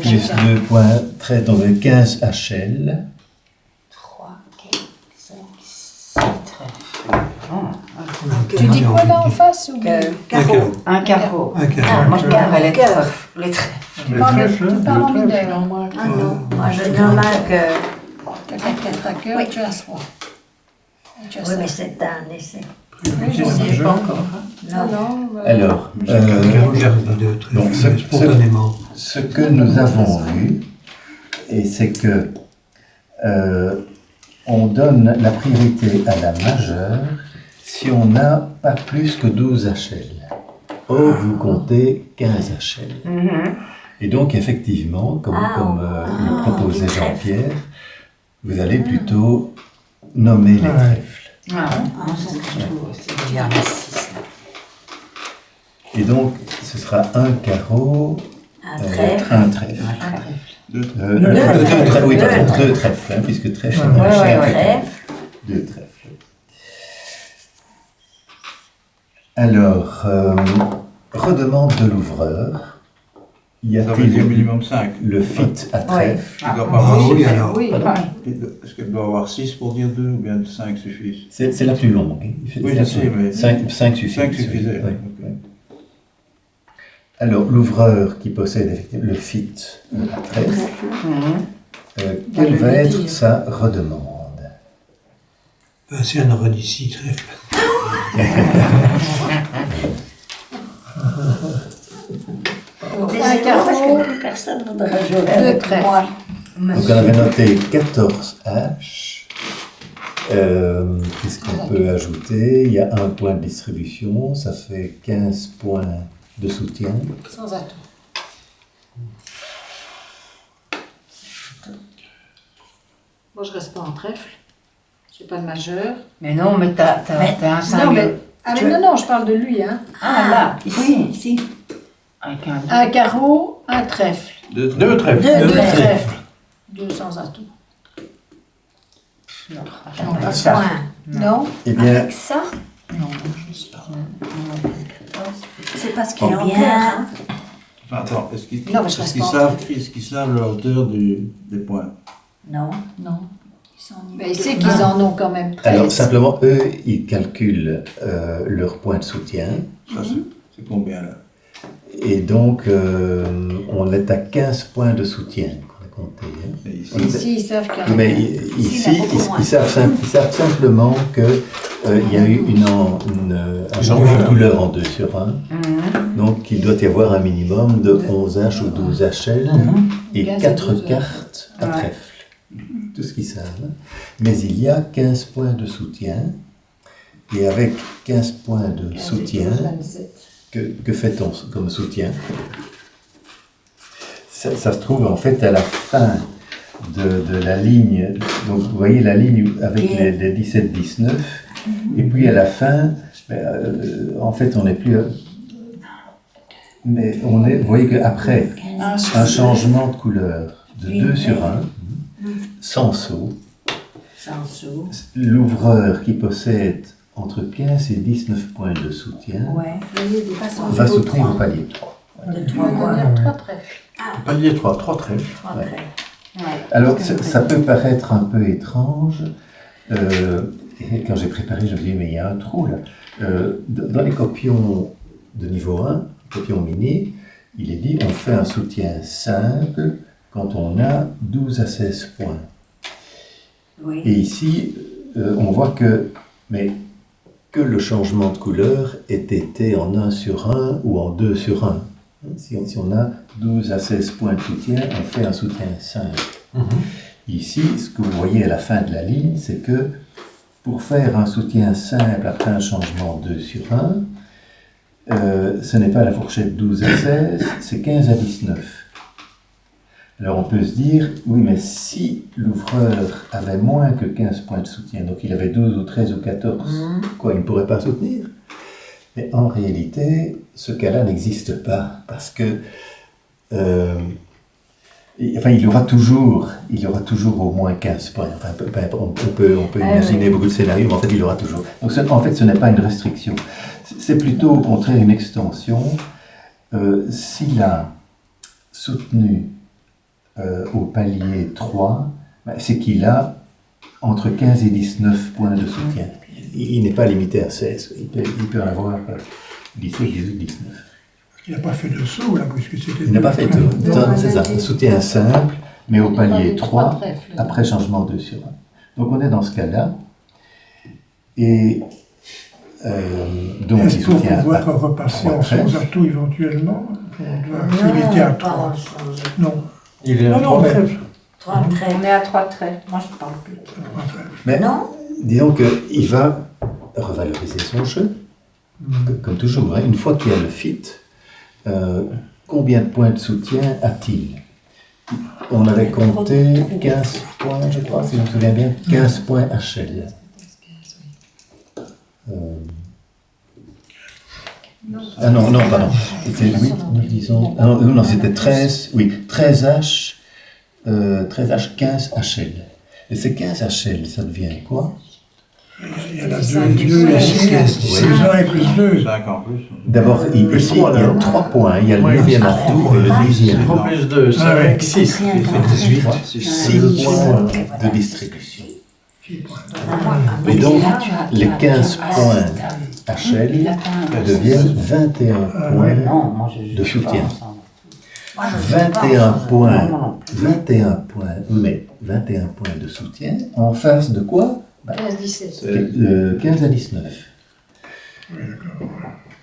plus 2 points, très tombé, 15 HL. 3, 4, 5, 6 trèfles. Tu dis quoi là en face ou bien? Carreau. Un carreau. Un carreau. Ah, moi je garde Les les cœurs. trèfles. Les trèfles. Les Tu trèfles, parles en le trèfle. mineur, moi. Ah non, moi je nomme un cœur. Quelqu'un qui a un cœur, tu as 3. Tu as Oui, ça. mais c'est un essai. J'ai sais pas encore. Non. Non, Alors, Garde 2 donc, trèfles, spontanément. ce que nous avons vu, et c'est que on donne la priorité à la majeure si on n'a pas plus que 12 HL. Or, vous comptez 15 HL. Et donc, effectivement, comme le proposait Jean-Pierre, vous allez plutôt nommer les trèfles. Ah, c'est ce que je trouve aussi. Il y en a 6. Et donc, ce sera un carreau, Un trèfle. un trèfle. Deux Deux trèfles, oui, pardon, deux trèfles, hein, puisque trèfle, c'est Ouais, cher. ouais. Trèfle. Deux trèfles. Alors, redemande de l'ouvreur. Y Ça veut dire a-t-il minimum 5. le fit à trèfle? Il ne doit pas avoir Ah oui, 6. alors. Oui, Est-ce qu'elle doit avoir 6 pour dire 2 ou bien 5 suffisent? C'est la plus longue. Hein. Oui, je sais, mais- 5 suffit. 5 suffisait. Oui, Ok. oui. Alors, l'ouvreur qui possède effectivement le fit à trèfle quelle va être sa redemande? C'est un ordre d'ici, trèfle. Un carreau, Personne ne voudra jouer deux avec trèfles. moi. Donc on avait noté 14 H. Qu'est-ce qu'on peut ajouter? Il y a un point de distribution, ça fait 15 points de soutien. Sans atout. Moi, je reste pas en trèfle. J'ai pas de majeur. Mais non, mais t'as un 5. Non, mais, non, je parle de lui, hein. Ah là, Oui, ici. avec Un carreau, un trèfle. Deux Deux trèfles. Deux trèfles. trèfles. Deux sans atout. Non, Pas ça. Non. Eh bien, Avec ça, non, je sais pas. c'est parce qu'il est en Bien. cœur. Hein. Attends, est-ce qu'ils Non, mais je reste pas en savent la hauteur des points? Non, Non. ils sont en Mais il sait qu'ils en ont quand même 13. alors simplement, eux, ils calculent leur point de soutien. Ça, c'est combien là? Et donc, on est à 15 points de soutien qu'on a compté. Hein. Et ici, Ici, ils savent qu'il y en a. Mais Ici, ici, il y a beaucoup moins. ils savent simplement qu'il y a eu un changement de couleur en 2 sur 1. Donc, il doit y avoir un minimum de 11 H ou 12 HL et 15 et 4 12. cartes à Ouais. trèfle. Tout ce qu'ils savent. Mais il y a 15 points de soutien. Et avec 15 points de 15 et soutien, 12, 27. que fait-on comme soutien? Ça se trouve en fait à la fin de la ligne. Donc vous voyez la ligne avec les 17-19. Et puis à la fin, en fait on n'est plus... mais on est, vous voyez qu'après un changement de couleur de 2 sur 1, sans saut, sans sous. l'ouvreur qui possède entre 15 et 19 points de soutien Ouais. Façon va de soutenir au trois. palier 3. De On trois va points. donner 3 trèfles. Palier 3, 3 trèfles. Trois Ouais. traits. Alors, ça peut paraître un peu étrange. Et quand j'ai préparé, je me dis, mais il y a un trou là. Dans les copions de niveau 1, copions mini, il est dit on fait un soutien simple quand on a 12 à 16 points. Oui. Et ici, on voit que le changement de couleur ait été en 1 sur 1 ou en 2 sur 1. Si on a 12 à 16 points de soutien, on fait un soutien simple. Ici, ce que vous voyez à la fin de la ligne, c'est que pour faire un soutien simple après un changement 2 sur 1, ce n'est pas la fourchette 12 à 16, c'est 15 à 19. Alors on peut se dire, oui, mais si l'ouvreur avait moins que 15 points de soutien, donc il avait 12 ou 13 ou 14, quoi, il ne pourrait pas soutenir? Mais en réalité, ce cas-là n'existe pas, parce que il aura toujours au moins 15 points. Enfin, on peut imaginer beaucoup de scénarios, mais en fait, il aura toujours. Donc, en fait, ce n'est pas une restriction. C'est plutôt, au contraire, une extension. S'il a soutenu au palier 3, c'est qu'il a entre 15 et 19 points de soutien. Il n'est pas limité à 16. Il peut en avoir 17, 18, 19. Il n'a pas fait de saut, là, puisque c'était... Il n'a pas fait tout. C'est ça, un soutien simple, mais au palier 3, trèfles. après changement 2 sur 1. Donc on est dans ce cas-là. Et donc Est-ce il pour soutient pouvoir à repasser 3 en sans trèfles. atout éventuellement? Il était à 3. Non, Il est à non, 3 mais... trèfles. Trois traits. On est à 3 traits. Moi, je parle plus. Mais Non? disons qu'il va revaloriser son jeu, comme toujours. Hein. Une fois qu'il y a le fit, combien de points de soutien a-t-il? On avait compté 15 points, je crois, si je me souviens bien, 15 points HL. Ah non, pardon. C'était 8, nous disons. Ah non, c'était 13, oui, 13 H, 15 HL. Et ces 15 HL, ça devient quoi? Il y en a deux ici, 16 ans et plus 2. 5 en plus. D'abord, ici, il y a 3 points. Il y a le 9e atout et le 10e. 3 plus 2, 5, 6. 6 points de distribution. Et donc, les 15 points HL deviennent 21 points Non, moi, je de soutien. pense, hein. Moi, je sais pas, 21 ça, points, non. 21 points, mais 21 points de soutien en face de quoi? 15-17. 15 à 19.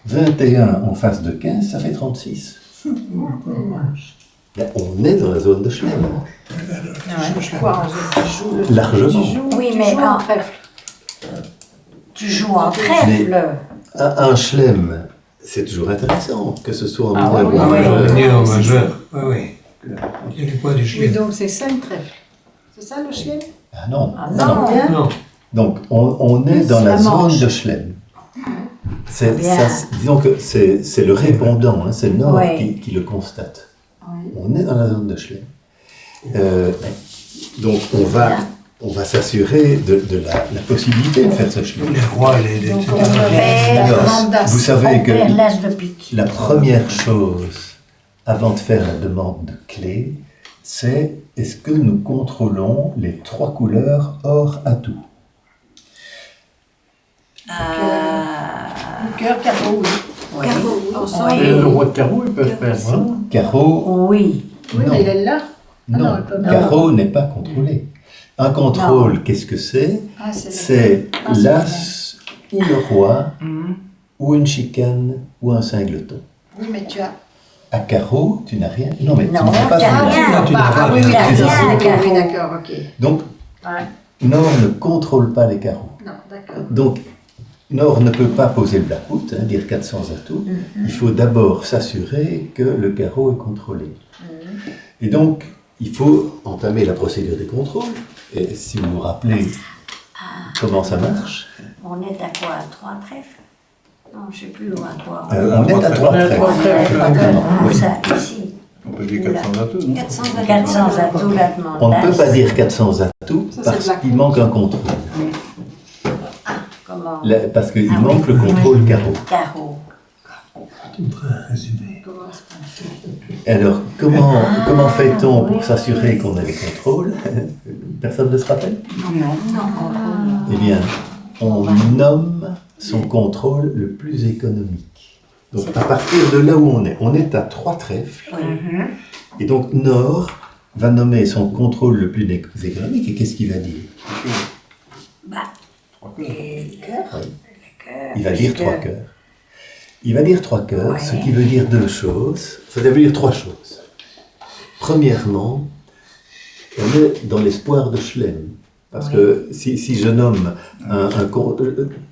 21 en face de 15, ça fait 36. Là, on est dans la zone de Schlem. Quoi, en zone, tu joues Largement. Oui, tu mais joues en trèfle. tu joues en trèfle. Un Schlem, c'est toujours intéressant, que ce soit en Ah mineur oui, ou en oui, majeur. Né au majeur. Oui, oui. Il y a les poids du Oui, chien. donc c'est 5 trèfles. C'est ça le chelem? Ah non. Ah non. non. Bien. Non. Donc, on est dans La la zone Manche. de Schlem. C'est, Bien. disons que c'est le répondant, hein, c'est le Nord Ouais. qui le constate. Oui. On est dans la zone de Schlem. Donc, on va s'assurer de la possibilité de faire ce Schlem. Les rois, les Donc etc. on revêt la Alors, demande d'as. vous savez On perd que l'as de pique. la première chose, avant de faire la demande de clé, c'est est-ce que nous contrôlons les 3 couleurs hors atout? Le cœur, carreau, oui. Carreau, Ensemble. Et le roi de carreau, ils peuvent perdre. Hein. Carreau, Oui. Oui, non. mais elle est là. Ah non, Non, elle peut pas. carreau n'est pas contrôlé. Un contrôle, qu'est-ce que c'est? Ah, c'est C'est Ah, c'est l'as ou le roi, ou une chicane, ou un singleton. Oui, mais tu as. À carreau, tu n'as rien. Non, mais tu Non, ne peux pas tu n'as faire. rien. tu n'as Ah pas oui, rien. t'as d'accord. rien, Oui, carreau. d'accord, ok. Donc, Ouais. Nord ne contrôle pas les carreaux. Non, d'accord. Donc, Nord ne peut pas poser le blackwood, dire 400 atouts. Il faut d'abord s'assurer que le carreau est contrôlé. Et donc, il faut entamer la procédure des contrôles. Et si vous vous rappelez comment ça marche, On est à quoi? À 3 trèfles? Non, je ne sais plus où, à quoi. on est à 3 trèfles. Oui. Ça, ici. On peut dire 400 atouts, non 400 400 atouts, la demande. On ne peut pas dire 400 atouts Ça, c'est parce blackwood. qu'il manque un contrôle. Comment? Parce qu'il Ah oui. manque le contrôle carreau. Carreau. Tu me ferais un résumé. Alors, comment fait-on oui, pour s'assurer qu'on a les contrôles? Personne ne se rappelle? Non. Eh bien, on nomme son contrôle le plus économique. Donc, à partir de là où on est à 3 trèfles. Et donc, Nord va nommer son contrôle le plus économique. Et qu'est-ce qu'il va dire? Et le cœur? Oui. Le cœur. Il va dire 3 cœurs. Il va dire 3 cœurs, Ouais. ce qui veut dire 2 choses. Ça veut dire 3 choses. Premièrement, on est dans l'espoir de Schlem. Parce que si je nomme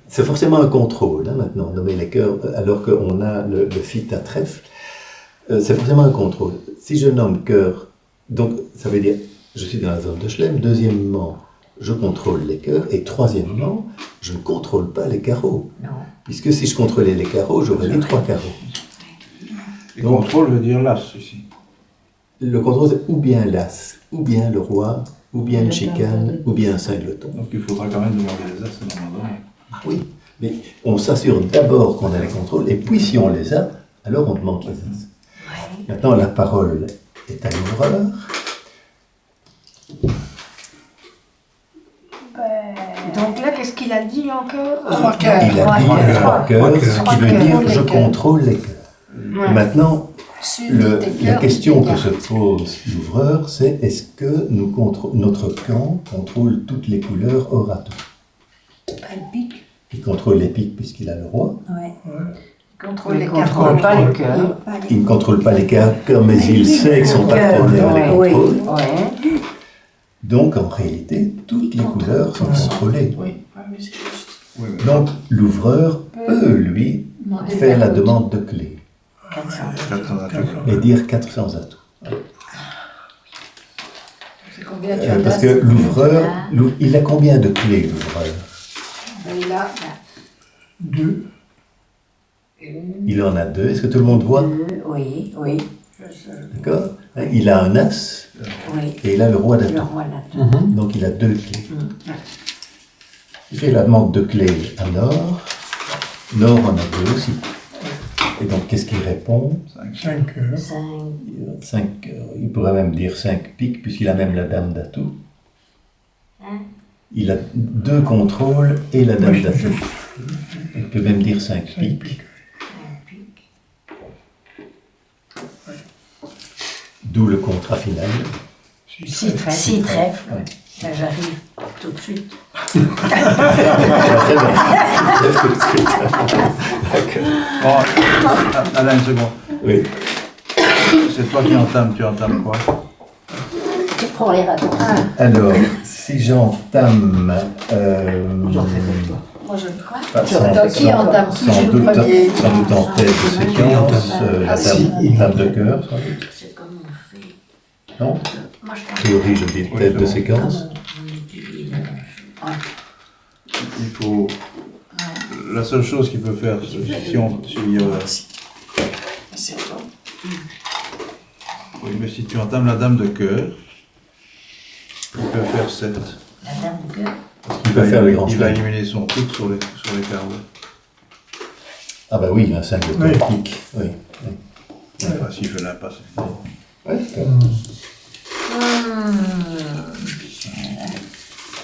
c'est forcément un contrôle, hein, maintenant, nommer les cœurs, alors qu'on a le fit à trèfle, c'est forcément un contrôle. Si je nomme cœur, donc ça veut dire je suis dans la zone de Schlem. Deuxièmement, je contrôle les cœurs. Et troisièmement, je ne contrôle pas les carreaux. Non. Puisque si je contrôlais les carreaux, j'aurais dit 3 carreaux. Et contrôle veut dire l'as ici. Le contrôle, c'est ou bien l'as, ou bien le roi, ou bien une chicane, ou bien un singleton. Donc il faudra quand même demander les as à un moment donné. Ah oui, mais on s'assure d'abord qu'on a les contrôles, et puis si on les a, alors on demande les as. Maintenant, la parole est à l'ouvreur. Donc là, qu'est-ce qu'il a dit encore? 3 Il a dit 3 cœurs, ce qui veut dire je contrôle les cœurs. Maintenant, la question que se pose l'ouvreur, c'est est-ce que notre camp contrôle toutes les couleurs hors atout? Elle pique. Il contrôle les piques puisqu'il a le roi. Ouais. Contrôle les Il ne contrôle pas les cœurs. Il ne contrôle pas les cœurs, mais il sait que son partenaire les Oui. contrôle. Ouais. Donc en réalité, toutes les couleurs sont contrôlées. Oui, mais c'est juste. Oui, mais Donc l'ouvreur peut, lui, faire la demande de clé 400 atouts. et dire 400 atouts. C'est combien tu as Parce d'as? que l'ouvreur, il a combien de clés l'ouvreur? Il a 2. Il en a 2. Est-ce que tout le monde voit? Oui, oui. D'accord? Il a un as Oui. et il a le roi Le d'atout. roi là. Donc il a 2 clés. Il fait la demande de clé à Nord. Nord en a 2 aussi. Et donc qu'est-ce qu'il répond? 5 cœurs. 5, il pourrait même dire 5 piques, puisqu'il a même la dame d'atout. Il a 2 contrôles et la dame d'atout. Il peut même dire 5 piques. D'où le contrat final. Si trèfle. Ouais. Là, j'arrive tout de suite. Bon, Alain, une seconde. Oui. C'est toi qui entames, tu entames quoi? Tu prends les radeaux. Alors, si j'entame... Moi, je le crois. Qui entame qui sans joue doute, premier? sans doute en tête de séquence, la table de cœur, sans doute. C'est comme on fait. Non? Moi, je En théorie, je dis tête de séquence. Il faut... La seule chose qu'il peut faire, si on... C'est toi. Oui, mais si tu entames la dame de cœur, il peut faire 7. La dame de cœur. Il peut faire le grand Il va chelem. éliminer son truc sur les carreaux. Ah bah oui, un 5 de Oui. cœur pique. Oui. Enfin, s'il fait l'impasse. Ouais, Il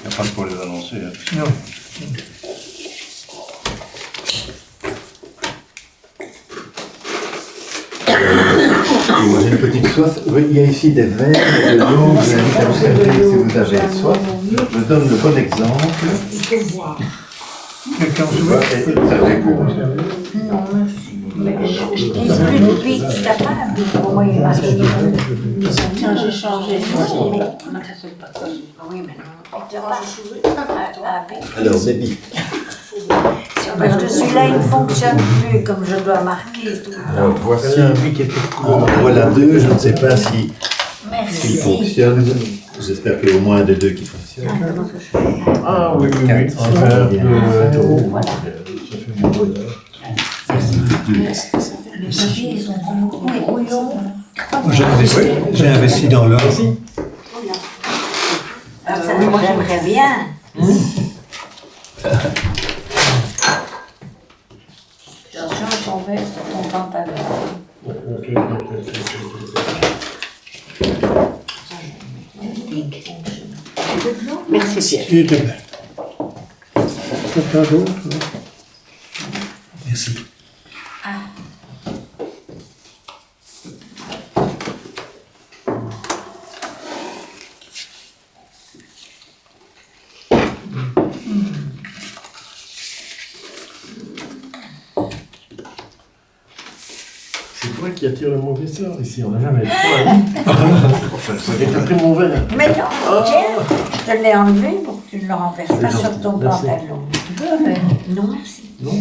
n'y a pas de quoi les annoncer. Hein. Non. moi j'ai une petite soif. Oui, il y a ici des verres, de l'eau, vous invite à observer si vous avez soif. Je donne le bon exemple. Quelqu'un Tu se vois, voit et ça découvre. Non, merci. Mais je dis plus depuis que t'as pas. Pour moi, il marche. Tiens, j'ai changé. Oui, mais non. Alors, Bébi. Celui-là, il ne fonctionne plus comme je dois marquer tout. Alors, voici. Ah, Voilà deux, je ne sais pas si s'ils Merci. fonctionnent. J'espère qu'il y a au moins des deux qui fonctionnent. Ah oui, oui, oui. Quatre. Un verre de d'eau. Voilà. Les papiers, ils sont beaucoup brouillons. Moi, j'ai investi dans l'or. Ça, moi, j'aimerais bien. Change ton verre sur ton pantalon. Merci Pierre. Il était belle. Quelqu'un d'autre? Merci. C'est toi qui attire le mauvais sort ici, on n'a jamais le point. T'as pris mon verre. Mais non, tiens, je te l'ai enlevé pour que tu ne le renverses pas sur ton Merci. pantalon. Non, merci. Non?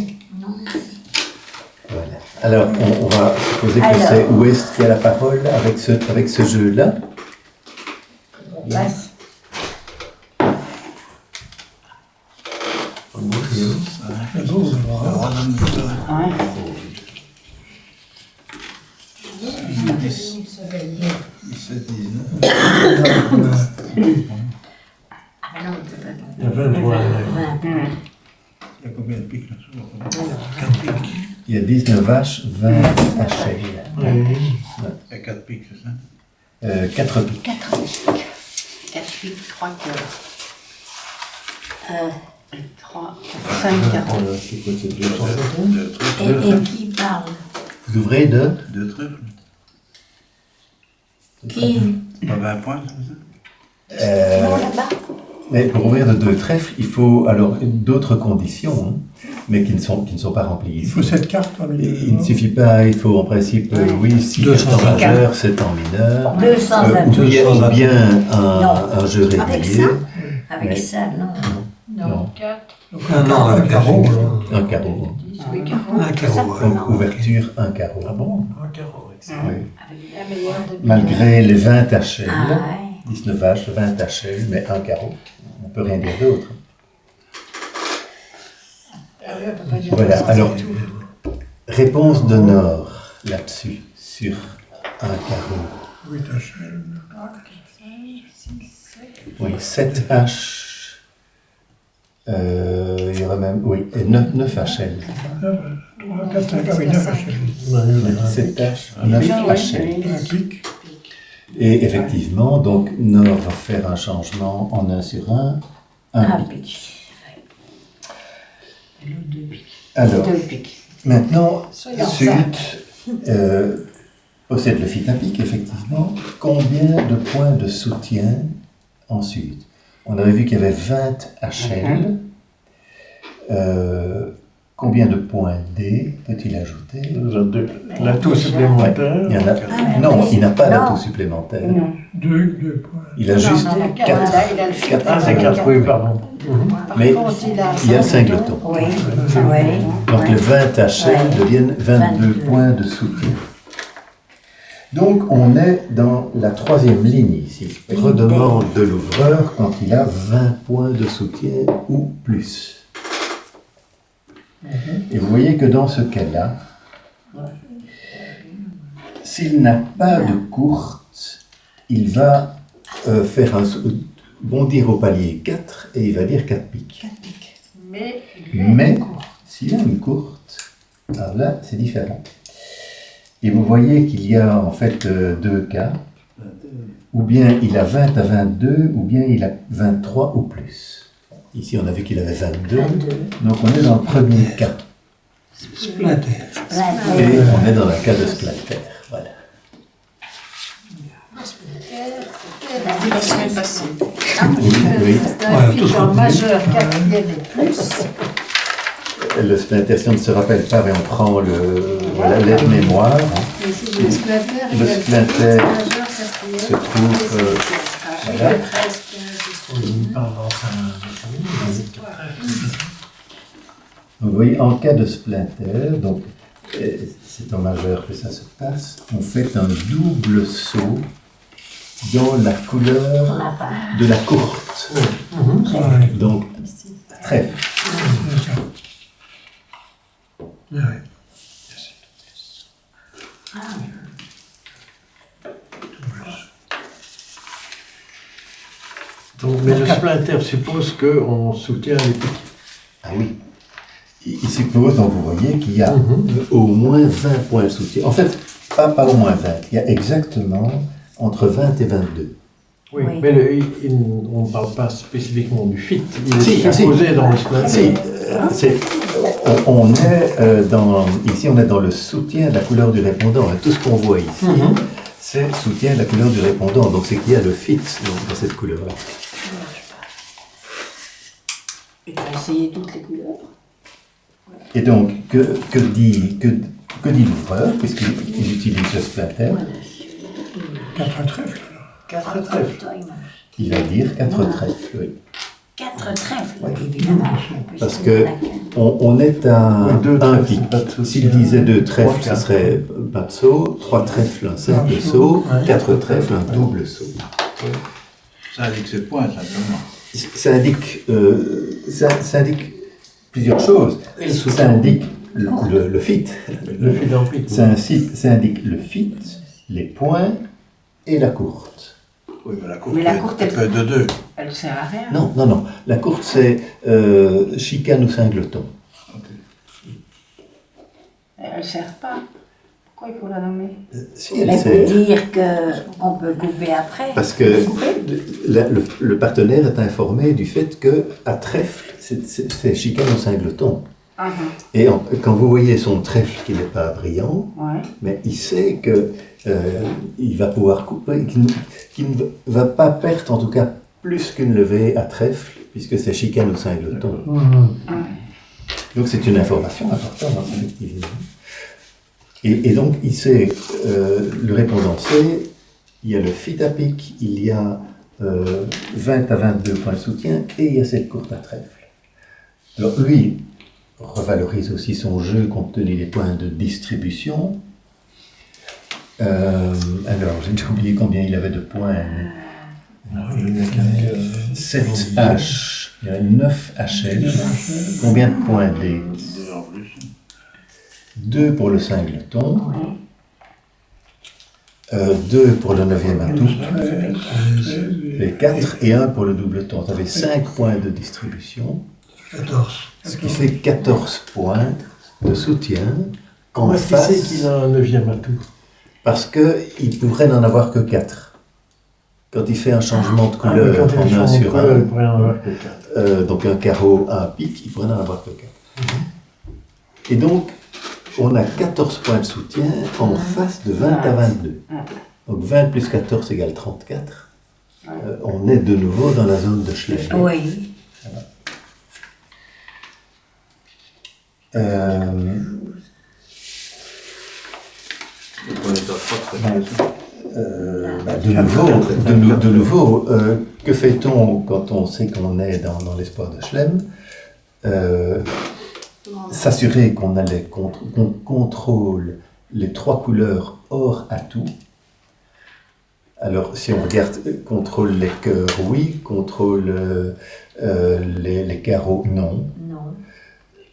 Non, merci. Voilà. Alors, on va supposer que Alors. c'est où est-ce qu'il y a la parole avec ce jeu-là. On passe. C'est beau, alors. Ah, mais non, c'est pas bon. Il y a 20 points. Il y a combien de piques là? Il y a 19 vaches, 20 hachelles. Oui. Il y a 4 piques, c'est ça? 4 piques. 4 piques, 3 cœurs. 3, 5 carreaux. C'est quoi, c'est 250? Deux trucs. Et qui parle? Vous ouvrez de Deux trucs. Qui? Pas 20 points, c'est ça? Non, là-bas. Mais pour ouvrir de 2 trèfles, il faut alors d'autres conditions, hein, mais qui ne sont pas remplies. Il faut cette carte en Il ne suffit pas, il faut en principe, oui, si 200 c'est en majeur, c'est en mineur. 200 Ou bien Non. un jeu Avec régulier, ça? Avec ça, non. Non. 4. Non, un carreau. un carreau. Un carreau. Donc ouverture, un carreau. Ah bon? Un carreau, excellent. Oui. La meilleure de Malgré les 20 hachelles, Ah ouais. 19 vaches, 20 hachelles, mais un carreau. On ne peut rien dire d'autre. Voilà, alors, réponse de Nord là-dessus, sur un carreau. Oui, Tachel. Oui, 7 haches. Il y aura même, oui, et 9 hachelles. 3, 4, 5, ah oui, 9 Hachel. 7 haches, 9 hachelles. Un pic. Et effectivement, donc Nord va faire un changement en 1 sur 1. Un pic. pique. Alors, Deux piques. maintenant, Soyons Sud, possède le fit à pic, effectivement. Combien de points de soutien ensuite? On avait vu qu'il y avait 20 HL. Combien de points D peut-il ajouter? L'atout supplémentaire. Il y en a... Non, il n'a pas d'atout supplémentaire. Deux points. Il a juste non, 4. Ah, c'est 4, oui, pardon. Mais contre, il y a 5 glotons. Oui, oui. Donc les 20 HL deviennent 22 points de soutien. Donc on est dans la troisième ligne ici. Redemande de l'ouvreur quand il a 20 points de soutien ou plus. Et vous voyez que dans ce cas-là, s'il n'a pas de courte, il va bondir au palier 4 et il va dire 4 piques. Mais S'il a une courte, alors là c'est différent. Et vous voyez qu'il y a en fait deux cas. Ou bien il a 20 à 22, ou bien il a 23 ou plus. Ici, on a vu qu'il avait 22. Donc, on est dans le premier cas. Splatter. Et on est dans le cas de splatter. Voilà. La semaine passée. Oui. C'est un figure majeur, quatrième et plus. Le splatter, si on ne se rappelle pas, mais on prend l'aide-mémoire. Et si le splatter, Le splatter majeur, quatrième. se trouve... voilà. Vous voyez, en cas de splatter, donc c'est en majeur que ça se passe, on fait un double saut dans la couleur de la courte. Donc, trèfle. Donc, mais le splatter suppose qu'on soutient les piques. Ah oui. Il suppose, donc vous voyez, qu'il y a au moins 20 points de soutien. En fait, pas au moins 20, il y a exactement entre 20 et 22. Oui, Oui. mais on ne parle pas spécifiquement du fit. Il est supposé dans le splatter. On est ici, on est dans le soutien de la couleur du répondant. Tout ce qu'on voit ici, c'est soutien de la couleur du répondant. Donc c'est qu'il y a le fit dans cette couleur-là. Et tu as essayé toutes les couleurs. Et donc, que dit l'ouvreur, puisqu'il utilise le splatter? 4 trèfles. 4 trèfles. Il va dire 4 trèfles, oui. 4 trèfles, Ouais. évidemment. Parce que on est à un pic. S'il disait 2 trèfles, ce serait pas de saut, 3 trèfles, un simple saut, 4 trèfles, un double saut. Ça indique ses points, simplement. Ça indique plusieurs choses. Ça indique le fit. Le fit en pique. Ça indique le fit, les points et la courte. Oui, Mais la courte, elle peut être de 2. Elle ne sert à rien. Non. La courte, c'est chicane ou singleton. Elle ne sert pas. Pourquoi il faut la nommer? Si elle Mais sert. pour dire qu'on peut couper après. Parce que le partenaire est informé du fait qu'à trèfle, c'est chicane ou singleton. Et quand vous voyez son trèfle qui n'est pas brillant, Ouais. mais il sait que il va pouvoir couper, qu'il ne va pas perdre en tout cas plus qu'une levée à trèfle, puisque c'est chicane ou singleton. Donc c'est une information importante, effectivement. Et donc il sait, le répondant sait, il y a le fit à pic, il y a 20 à 22 points de soutien, et il y a cette courte à trèfle. Alors lui revalorise aussi son jeu compte tenu des points de distribution. Alors, j'ai déjà oublié combien il avait de points. 7 H, il y a 9 HL. Combien de points D? 2 pour le singleton. 2 pour le 9e atout. Et 4 et 1 pour le doubleton. Ça avait 5 points de distribution. 14. Ce qui fait 14 points de soutien en Comment est-ce qu'il sait face. qu'il a un 9e atout? Parce qu'il pourrait n'en avoir que 4. Quand il fait un changement de couleur Quand il en 1 change de sur couleur, 1, il pourrait en avoir que 4. donc un carreau, un pic, il pourrait n'en avoir que 4. Et donc, on a 14 points de soutien en face de 20 à 22. Donc 20 plus 14 égale 34. On est de nouveau dans la zone de Schley. Oui. De nouveau, que fait-on quand on sait qu'on est dans l'espoir de Schlem? S'assurer qu'on contrôle les trois couleurs hors atout. Alors, si on regarde, contrôle les cœurs, oui, contrôle les carreaux, non. Non.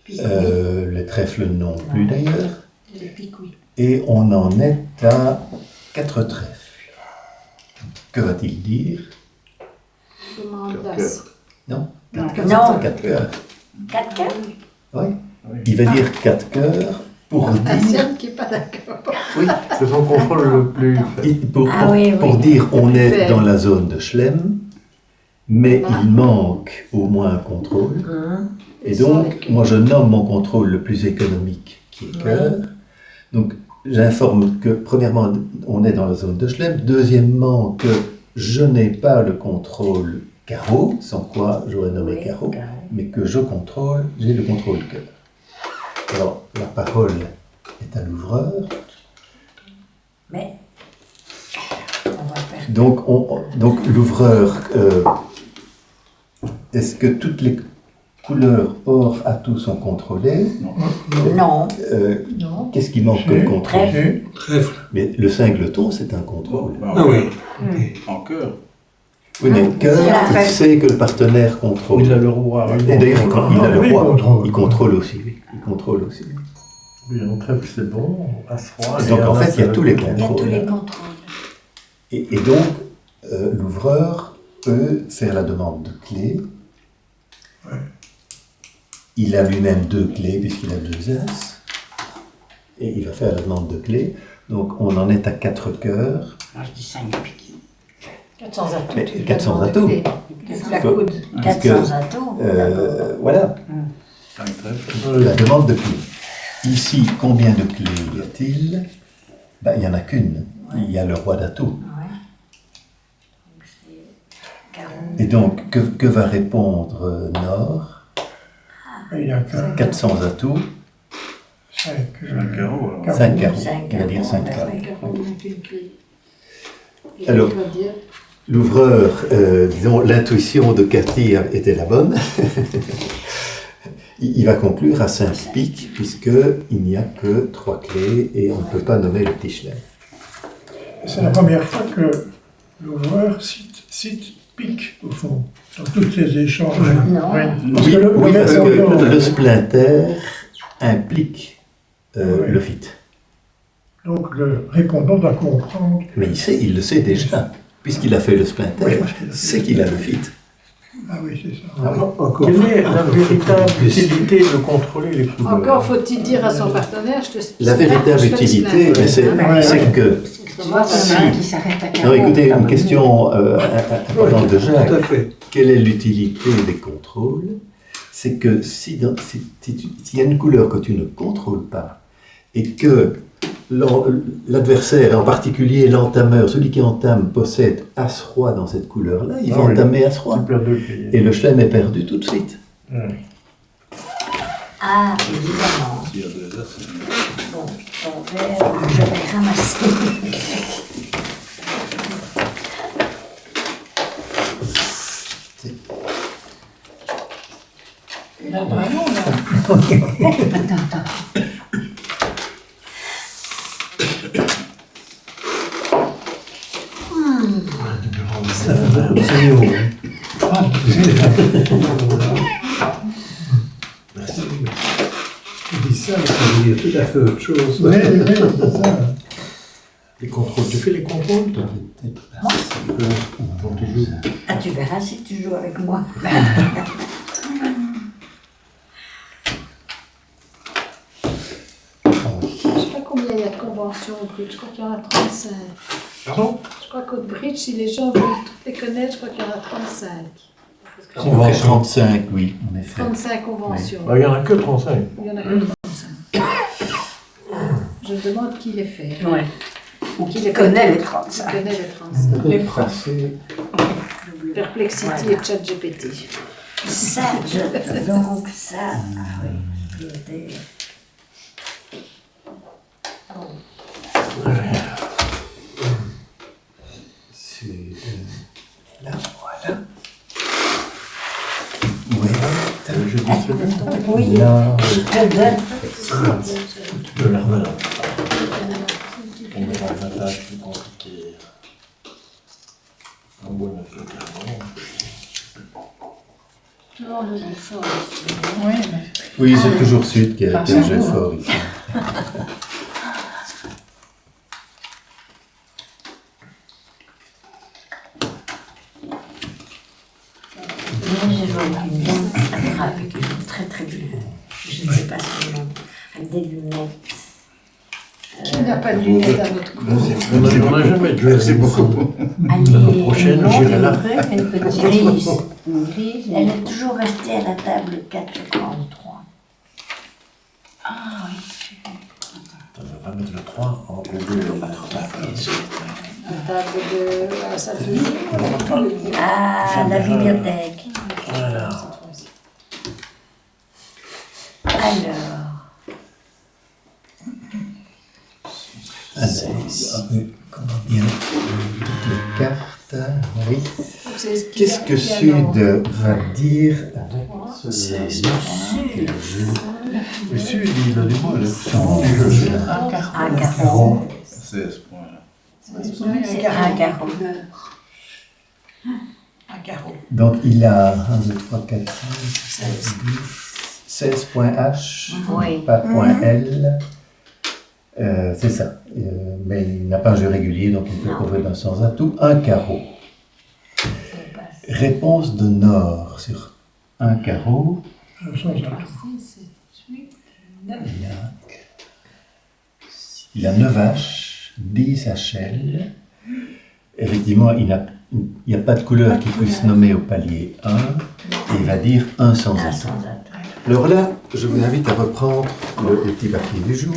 Les trèfles, non plus d'ailleurs. Les piques, oui. Et on en est à 4 trèfles. Que va-t-il dire? Non, 4 cœurs. Non. 4 cœurs. 4 cœurs? Oui. Il va dire 4 cœurs pour dire. Asiane qui n'est pas d'accord. Oui. C'est son contrôle le plus faible. Pour dire on est dans la zone de Schlem, mais il manque au moins un contrôle. Et donc, moi je nomme mon contrôle le plus économique qui est cœur. Donc, j'informe que, premièrement, on est dans la zone de Schlem. Deuxièmement, que je n'ai pas le contrôle carreau, sans quoi j'aurais nommé carreau, mais que j'ai le contrôle cœur. Alors, la parole est à l'ouvreur. Mais, on va faire... Donc l'ouvreur, est-ce que toutes les couleurs hors atout sont contrôlées? Non. Non. Qu'est-ce qui manque comme contrôle? Trèfle. Mais le singleton, c'est un contrôle. Ah oui. En cœur. Oui, mais cœur, c'est que le partenaire contrôle. Il a le roi. Et d'ailleurs, il a le Oui, roi. contrôle. Il contrôle aussi. Oui. Il contrôle aussi. Oui, en trèfle, c'est bon. As-roi. Donc en fait, il y a tous les Il y a tous contrôles. les contrôles. Et donc, l'ouvreur peut faire la demande de clés. Il a lui-même 2 clés puisqu'il a 2 as. Et il va faire la demande de clés. Donc on en est à 4 cœurs. Moi, je dis 5 piques. 400 atouts. Mais 400 atouts. La coude. 400 atouts. Voilà, 5 trèfles. la demande de clés. Ici, combien de clés y a-t-il? Ben, il n'y en a qu'une. Il y a le roi d'atout. Et donc, que va répondre Nord? Il y a 400 atouts, 5 carreaux, alors. 5 carreaux. Cinq Il va dire 5 carreaux, carreaux. Et Alors, il va dire, l'ouvreur, disons, l'intuition de Cathy était la bonne. Il va conclure à 5 piques, puisqu'il n'y a que 3 clés et on ne peut pas nommer le petit Schlem. C'est la première fois que l'ouvreur cite pique, au fond, dans tous ces échanges. Non. Parce Oui, que oui, parce le- que le splinter implique le fit. Donc le répondant doit comprendre. Mais il le sait déjà, puisqu'il a fait le splinter, Oui, parce qu'il a fait c'est qu'il a le fit. Ah oui, c'est ça. Ah oui. Encore. Quelle est la véritable utilité de contrôler les couleurs? encore faut-il dire à son partenaire, je te La véritable utilité, mais c'est que... Tu vois, il y en a un qui s'arrête à 40. Non, écoutez, une question importante de Jacques. Tout à fait. Quelle est l'utilité des contrôles? C'est que s'il y a une couleur que tu ne contrôles pas et que l'adversaire, en particulier l'entameur, celui qui entame, possède As-Roi dans cette couleur-là, il va entamer As-Roi. Tu perds 2 clés. Et le Schlem est perdu tout de suite. Ah, évidemment. S'il y a 2 as, c'est mieux. Bon, ton verre, je vais ramasser. Là, vraiment, là. C'est haut. Ah, Merci. tu dis ça, ça veut dire tout à fait autre chose. Oui, c'est ça. Les contrôles, tu fais les contrôles, toi? Quand tu joues. Ah, tu verras si tu joues avec moi. Je ne sais pas combien il y a de conventions au bridge, je crois qu'il y en a 35. Pardon? Je crois qu'au bridge, si les gens veulent toutes les connaître, je crois qu'il y en a 35. On fait 35, oui, en effet. 35 conventions. Il n'y en a que 35. Il y en a que 35. me demande qui les fait. Ouais. Ou qui les connaît les Qui 35. connaît les 35. Les tracés. Perplexity et ChatGPT. Ça, donc ça, ah oui, BD. Sud. Là, voilà. Ouest. Je dis Oui, Nord. je te donne. de la voilà. On va faire la tâche plus compliquée. En bon, on fait Toujours le effort. Oui, mais Oui, c'est toujours Sud qui a le jeu fort ici. Moi, j'ai joué une dame avec une très très belle. Je ne sais pas son nom. Avec des lunettes. qui n'a pas de lunettes à notre cours? On n'a jamais joué. Merci beaucoup. L'année prochaine, j'irai là. Une petite Grise. Une grise. Elle est toujours restée à la table 443. Ah oui. On va mettre le 3 en haut de la La table de la salle de jeu. Ah, la bibliothèque. Voilà. Alors, Comment dire, toutes les cartes, oui. C'est Qu'est-ce que qui a Sud dans- va dire Le Sud, il a du mal. C'est un carreau. 16 points. C'est un carreau. Un carreau. Donc il a 1, 2, 3, 4, 5, 6, 10, 16 points H, Oui. pas point L. C'est ça. Mais il n'a pas un jeu régulier, donc il peut couvrir d'un sans atout. Un carreau. Réponse de Nord sur un carreau. Il a 9 H, 10 HL. Effectivement, il n'y a pas de couleur qui puisse nommer au palier 1. Et il va dire un sans Un atout. sans atout. Alors là, je vous invite à reprendre le petit papier du jour.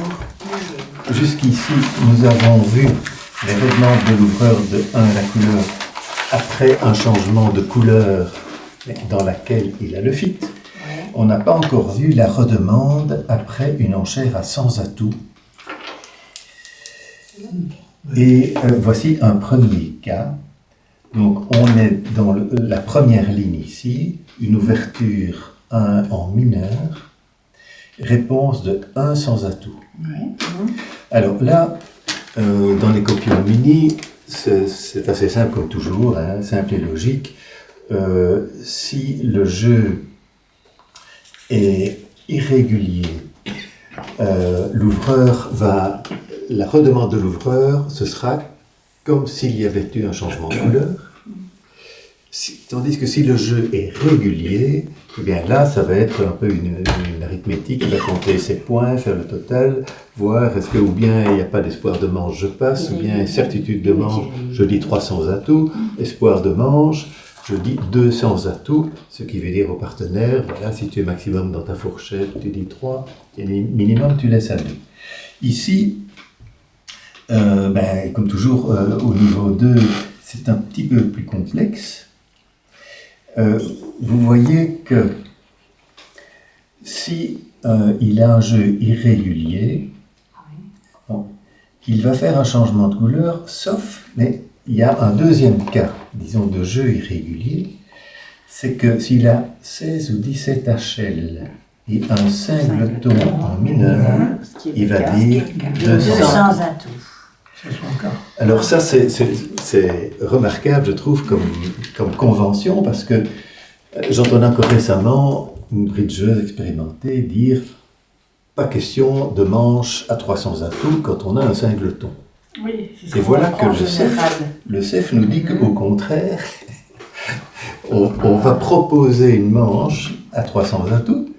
Jusqu'ici, nous avons vu les redemandes de l'ouvreur de 1 à la couleur après un changement de couleur dans laquelle il a le fit. On n'a pas encore vu la redemande après une enchère à sans atout. Et voici un premier cas. Donc on est dans la première ligne ici, une ouverture 1 en mineur, réponse de 1 sans atout. Alors là, dans les copieurs mini, c'est assez simple comme toujours, hein, simple et logique. Si le jeu est irrégulier, la redemande de l'ouvreur, ce sera comme s'il y avait eu un changement de couleur. Tandis que si le jeu est régulier, eh bien là, ça va être un peu une arithmétique, il va compter ses points, faire le total, voir est-ce que ou bien il n'y a pas d'espoir de manche, je passe, ou bien certitude de manche, je dis 300 atouts, espoir de manche, je dis 200 atouts, ce qui veut dire au partenaire, voilà, si tu es maximum dans ta fourchette, tu dis 3, et minimum, tu laisses à 2. Ici, comme toujours, au niveau 2, c'est un petit peu plus complexe. Vous voyez que si il a un jeu irrégulier, bon, il va faire un changement de couleur, sauf, mais il y a un deuxième cas, disons, de jeu irrégulier, c'est que s'il a 16 ou 17 HL et un singleton en mineur, il va dire 200. Sans atout. Alors ça, c'est remarquable, je trouve, comme convention, parce que j'entendais encore récemment une bridgeuse expérimentée dire « pas question de manche à 300 atouts quand on a un singleton ». Oui, Et voilà que le CEF nous dit qu'au contraire, on va proposer une manche à 300 atouts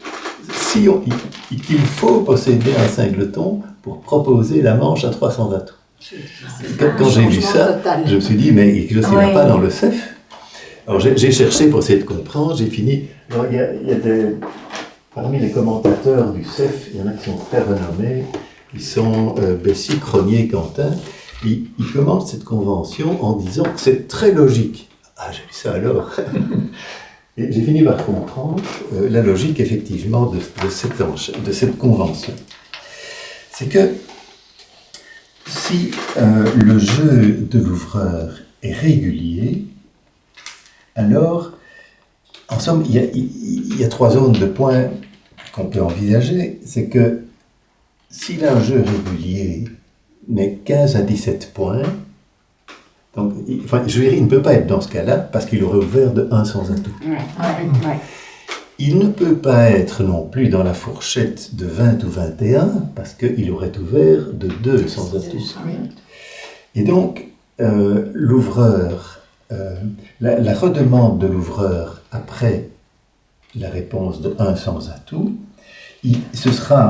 qu'il faut posséder un singleton pour proposer la manche à 300 atouts. Quand j'ai vu ça, je me suis dit, mais je ne sais pas dans le CEF. Alors j'ai cherché pour essayer de comprendre, j'ai fini. Alors, parmi les commentateurs du CEF, il y en a qui sont très renommés. Ils sont Bessy, Cronier, Quentin. Ils commencent cette convention en disant que c'est très logique. Ah, j'ai vu ça alors. Et j'ai fini par comprendre la logique effectivement de cette convention. C'est que si le jeu de l'ouvreur est régulier, alors, en somme, il y a 3 zones de points qu'on peut envisager. C'est que s'il a un jeu régulier, mais 15 à 17 points, donc, je veux dire, il ne peut pas être dans ce cas-là parce qu'il aurait ouvert de 1 sans atout. Il ne peut pas être non plus dans la fourchette de 20 ou 21 parce qu'il aurait ouvert de 2 sans atout. Et donc, l'ouvreur, la redemande de l'ouvreur après la réponse de 1 sans atout, ce sera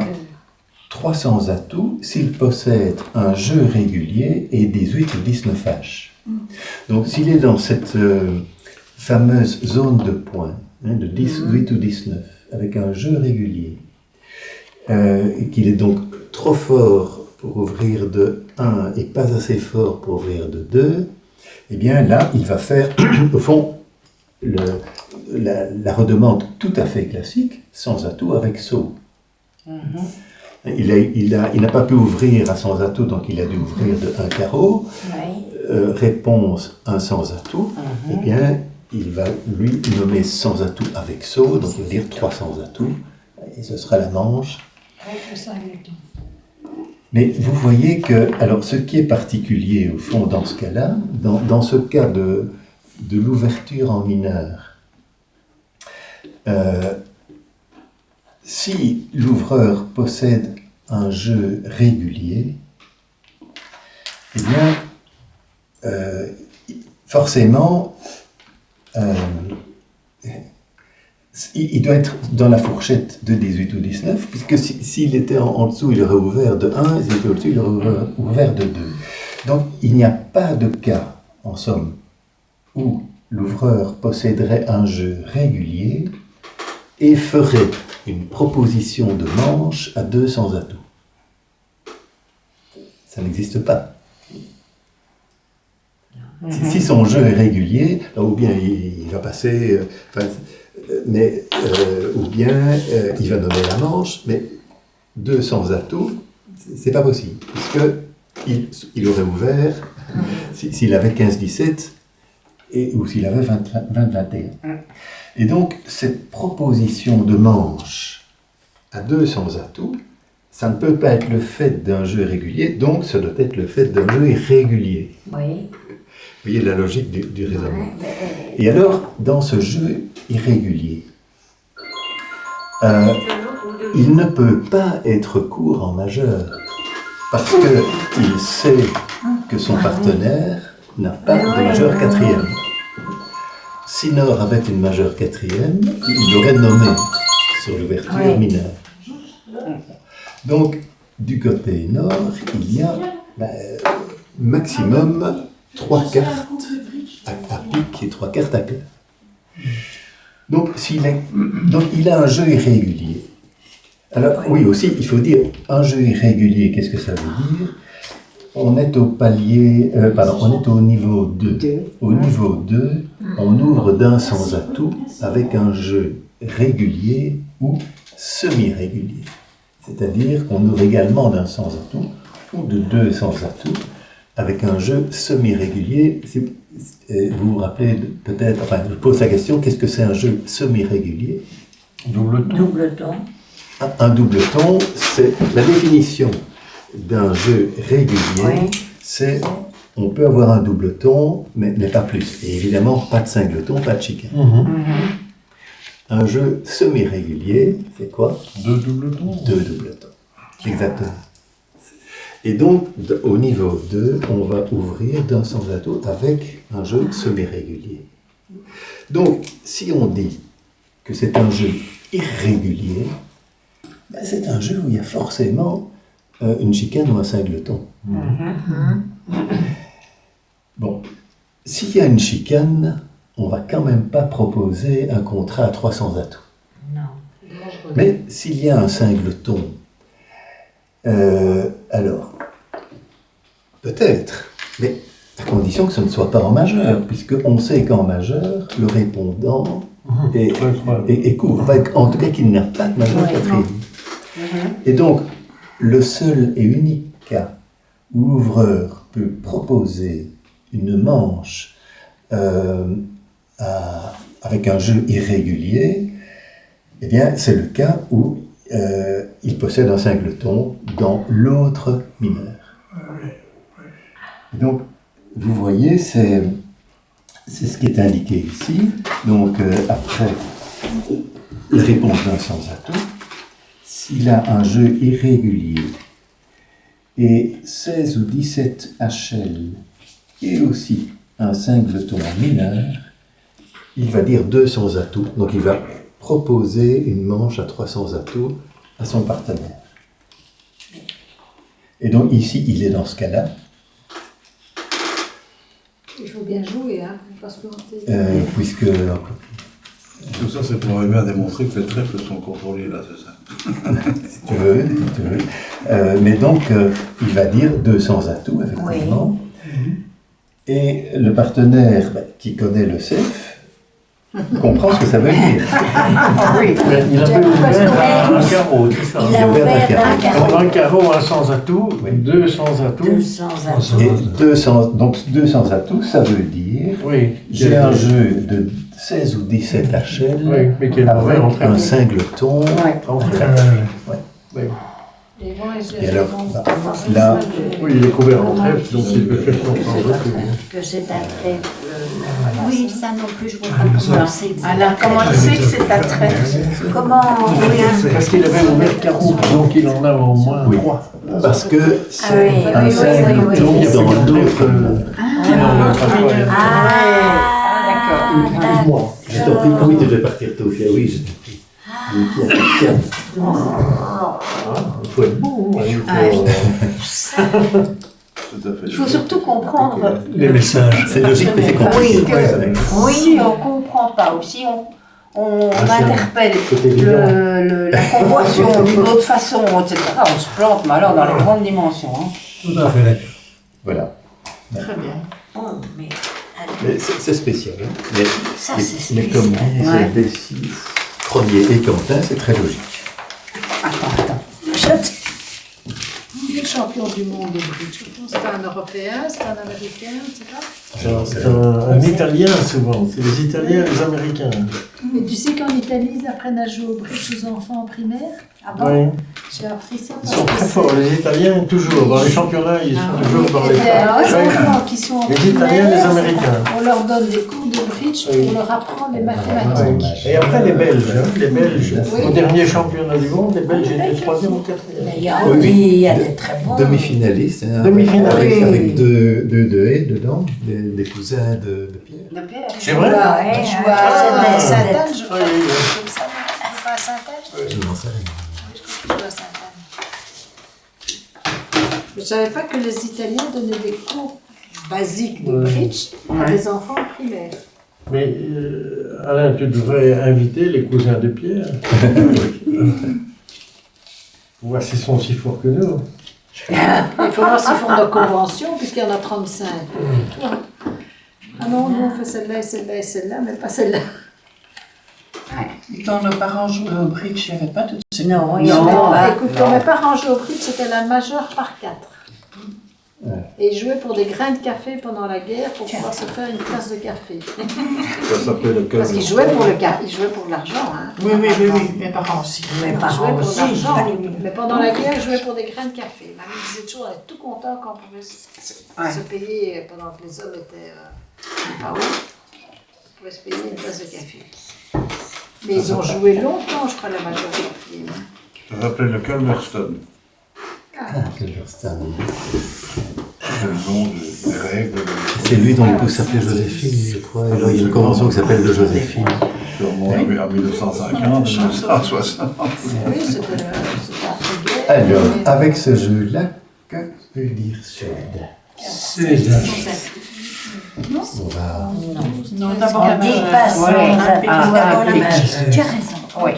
3 sans atout s'il possède un jeu régulier et 18 ou 19 H. Donc, s'il est dans cette fameuse zone de points, de 18 ou 19, avec un jeu régulier, et qu'il est donc trop fort pour ouvrir de 1 et pas assez fort pour ouvrir de 2, eh bien là, il va faire, au fond, la redemande tout à fait classique, sans atout avec saut. Il n'a pas pu ouvrir à sans atout, donc il a dû ouvrir de 1 carreau. Réponse 1 sans atout, eh bien, il va lui nommer sans atout avec saut, donc il va dire 3 sans atout, et ce sera la manche. Mais vous voyez que, alors ce qui est particulier au fond dans ce cas-là, dans ce cas de l'ouverture en mineur, si l'ouvreur possède un jeu régulier, eh bien, forcément, il doit être dans la fourchette de 18 ou 19, puisque s'il était en dessous, il aurait ouvert de 1, s'il était au-dessus, il aurait ouvert de 2. Donc, il n'y a pas de cas, en somme, où l'ouvreur posséderait un jeu régulier et ferait une proposition de manche à 2 sans atout. Ça n'existe pas. Si son jeu est régulier, ou bien il va passer, ou bien il va nommer la manche, mais 2 sans atout, c'est pas possible, puisqu'il aurait ouvert, s'il avait 15-17, ou s'il avait 20-21. Et donc, cette proposition de manche à 2 sans atout, ça ne peut pas être le fait d'un jeu régulier, donc ça doit être le fait d'un jeu irrégulier. Oui. Vous voyez la logique du raisonnement. Et alors, dans ce jeu irrégulier, il ne peut pas être court en majeur, parce qu'il sait que son partenaire n'a pas de majeur quatrième. Si Nord avait une majeure quatrième, il l'aurait nommé sur l'ouverture mineure. Donc, du côté Nord, il y a maximum 3 cartes à pique et 3 cartes à cœur. Donc, il a un jeu irrégulier. Alors, oui, aussi, il faut dire, un jeu irrégulier, qu'est-ce que ça veut dire? On est au palier, on est au niveau 2. Au niveau 2, on ouvre d'un sans atout avec un jeu régulier ou semi-régulier. C'est-à-dire qu'on ouvre également d'un sans atout ou de 2 sans atout avec un jeu semi-régulier. Vous vous rappelez peut-être, je pose la question, qu'est-ce que c'est un jeu semi-régulier? Double ton. Double ton. Un double ton, c'est la définition d'un jeu régulier, c'est on peut avoir un double ton, mais pas plus. Et évidemment, pas de singleton, pas de chicane. Un jeu semi-régulier, c'est quoi? 2 double tons. 2 double tons. Exactement. Et donc, au niveau 2, on va ouvrir d'un sans atout avec un jeu semi-régulier. Donc, si on dit que c'est un jeu irrégulier, c'est un jeu où il y a forcément une chicane ou un singleton. Bon, s'il y a une chicane, on va quand même pas proposer un contrat à 300 atouts. Non. Mais s'il y a un singleton, Alors, peut-être, mais à condition que ce ne soit pas en majeur, puisqu'on sait qu'en majeur, le répondant est court. Enfin, en tout cas, qu'il n'a pas de majeur quatrième. Et donc, le seul et unique cas où l'ouvreur peut proposer une manche avec un jeu irrégulier, eh bien, c'est le cas où il possède un singleton dans l'autre mineur. Donc, vous voyez, c'est ce qui est indiqué ici. Donc, après la réponse d'un sans atout, s'il a un jeu irrégulier et 16 ou 17 HL et aussi un singleton mineur, il va dire 2 sans atout. Donc, il va proposer une manche à 3 sans atout à son partenaire. Et donc, ici, il est dans ce cas-là. Il faut bien jouer, hein, il ne faut pas se planter. Puisque... Tout ça, c'est pour arriver à démontrer que les trèfles sont contrôlés, là, c'est ça. si tu veux. Mais donc, il va dire 2 sans atout, effectivement. Oui. Et le partenaire qui connaît le CEF comprend ce que ça veut dire. Oui, mais il avait ouvert un carreau, c'est ça. Il a ouvert un carreau. Un carreau, un sans atout, 2 sans atout. 2 sans atout. Et donc 2 sans atout, ça veut dire j'ai un jeu de 16 ou 17 HL avec un singleton. Et alors, là, oui, il est couvert en trèfle, donc il peut faire son que c'est un trèfle. Oui, ça non plus, je ne vois pas comment c'est. Alors, comment tu sais que c'est un trèfle? Comment Parce qu'il avait ouvert carreau, donc il en a au moins 3. Parce que c'est un singleton dans l'autre. D'accord. Je t'en prie, oui, tu devais partir tôt, oui, je t'en prie. Il faut être bon. Il faut surtout comprendre les messages. C'est logique, mais c'est compliqué. Oui, on ne comprend pas. Ou si on interpelle la convoition d'une autre façon, etc., on se plante, mais alors dans les grandes dimensions. Hein. Tout à fait d'accord. Voilà. Très bien. Bon, mais c'est spécial. Hein. ça, c'est mais comme disait Bessie, Cronier et Quentin, c'est très logique. Attends. Il est champion du monde de bridge. C'est pas un Européen, c'est pas un Américain, c'est pas. C'est un Italien souvent, c'est les Italiens et les Américains. Mais tu sais qu'en Italie, ils apprennent à jouer au bridge aux enfants en primaire? Ah bon? Oui. J'ai appris ça. Ils sont très forts, les Italiens, toujours. Dans les championnats, ils sont toujours dans les enfants qui sont en les primaire, Italiens et les Américains. On leur donne des cours de bridge pour leur apprendre les mathématiques. Et après, les Belges. Au dernier championnat du monde, les Belges étaient 3e ou 4e. il y a des très bons. Demi-finaliste, hein, avec deux haies dedans, des cousins de Pierre. C'est vrai? Ils jouent à Sainte-Anne, je crois. Ils jouent à Sainte-Anne? Je n'en sais rien. Je joue à Sainte-Anne. Je ne savais pas que les Italiens donnaient des cours basiques de bridge à des enfants primaires. Mais Alain, tu devrais inviter les cousins de Pierre. Pour voir s'ils sont aussi forts que nous. Il faut voir s'ils font nos conventions, puisqu'il y en a 35. Ah non, nous on fait celle-là et celle-là et celle-là, mais pas celle-là. Quand nos parents jouaient au bridge, il n'y avait pas tout ça. Non, il n'y avait pas. Écoute, quand mes parents jouaient au bridge, c'était la majeure par 4. Et ils jouaient pour des grains de café pendant la guerre pour pouvoir se faire une tasse de café. Ça s'appelait le Parce qu'ils jouaient pour l'argent. Hein. Oui, mes parents aussi. Ils jouaient pour l'argent. Mais pendant la guerre, ils jouaient pour des grains de café. Mamie disait toujours, on est tout content quand on pouvait se payer pendant que les hommes étaient pas haut. On pouvait se payer une tasse de café. Mais ils ont joué longtemps, je crois, la majorité. Ça s'appelait le Culverston. Culverston. C'est le nom des règles. C'est lui dont l'épouse s'appelait Joséphine, je crois. Alors, il y a une convention qui s'appelle de Joséphine. Sûrement en 1950, 1960. Oui, c'était après-guerre. Alors, avec ce jeu-là, que veut dire Suède? C'est On va... Non, d'abord la dit majeure. pas ça. D'abord la majeure. Tu as raison. Oui.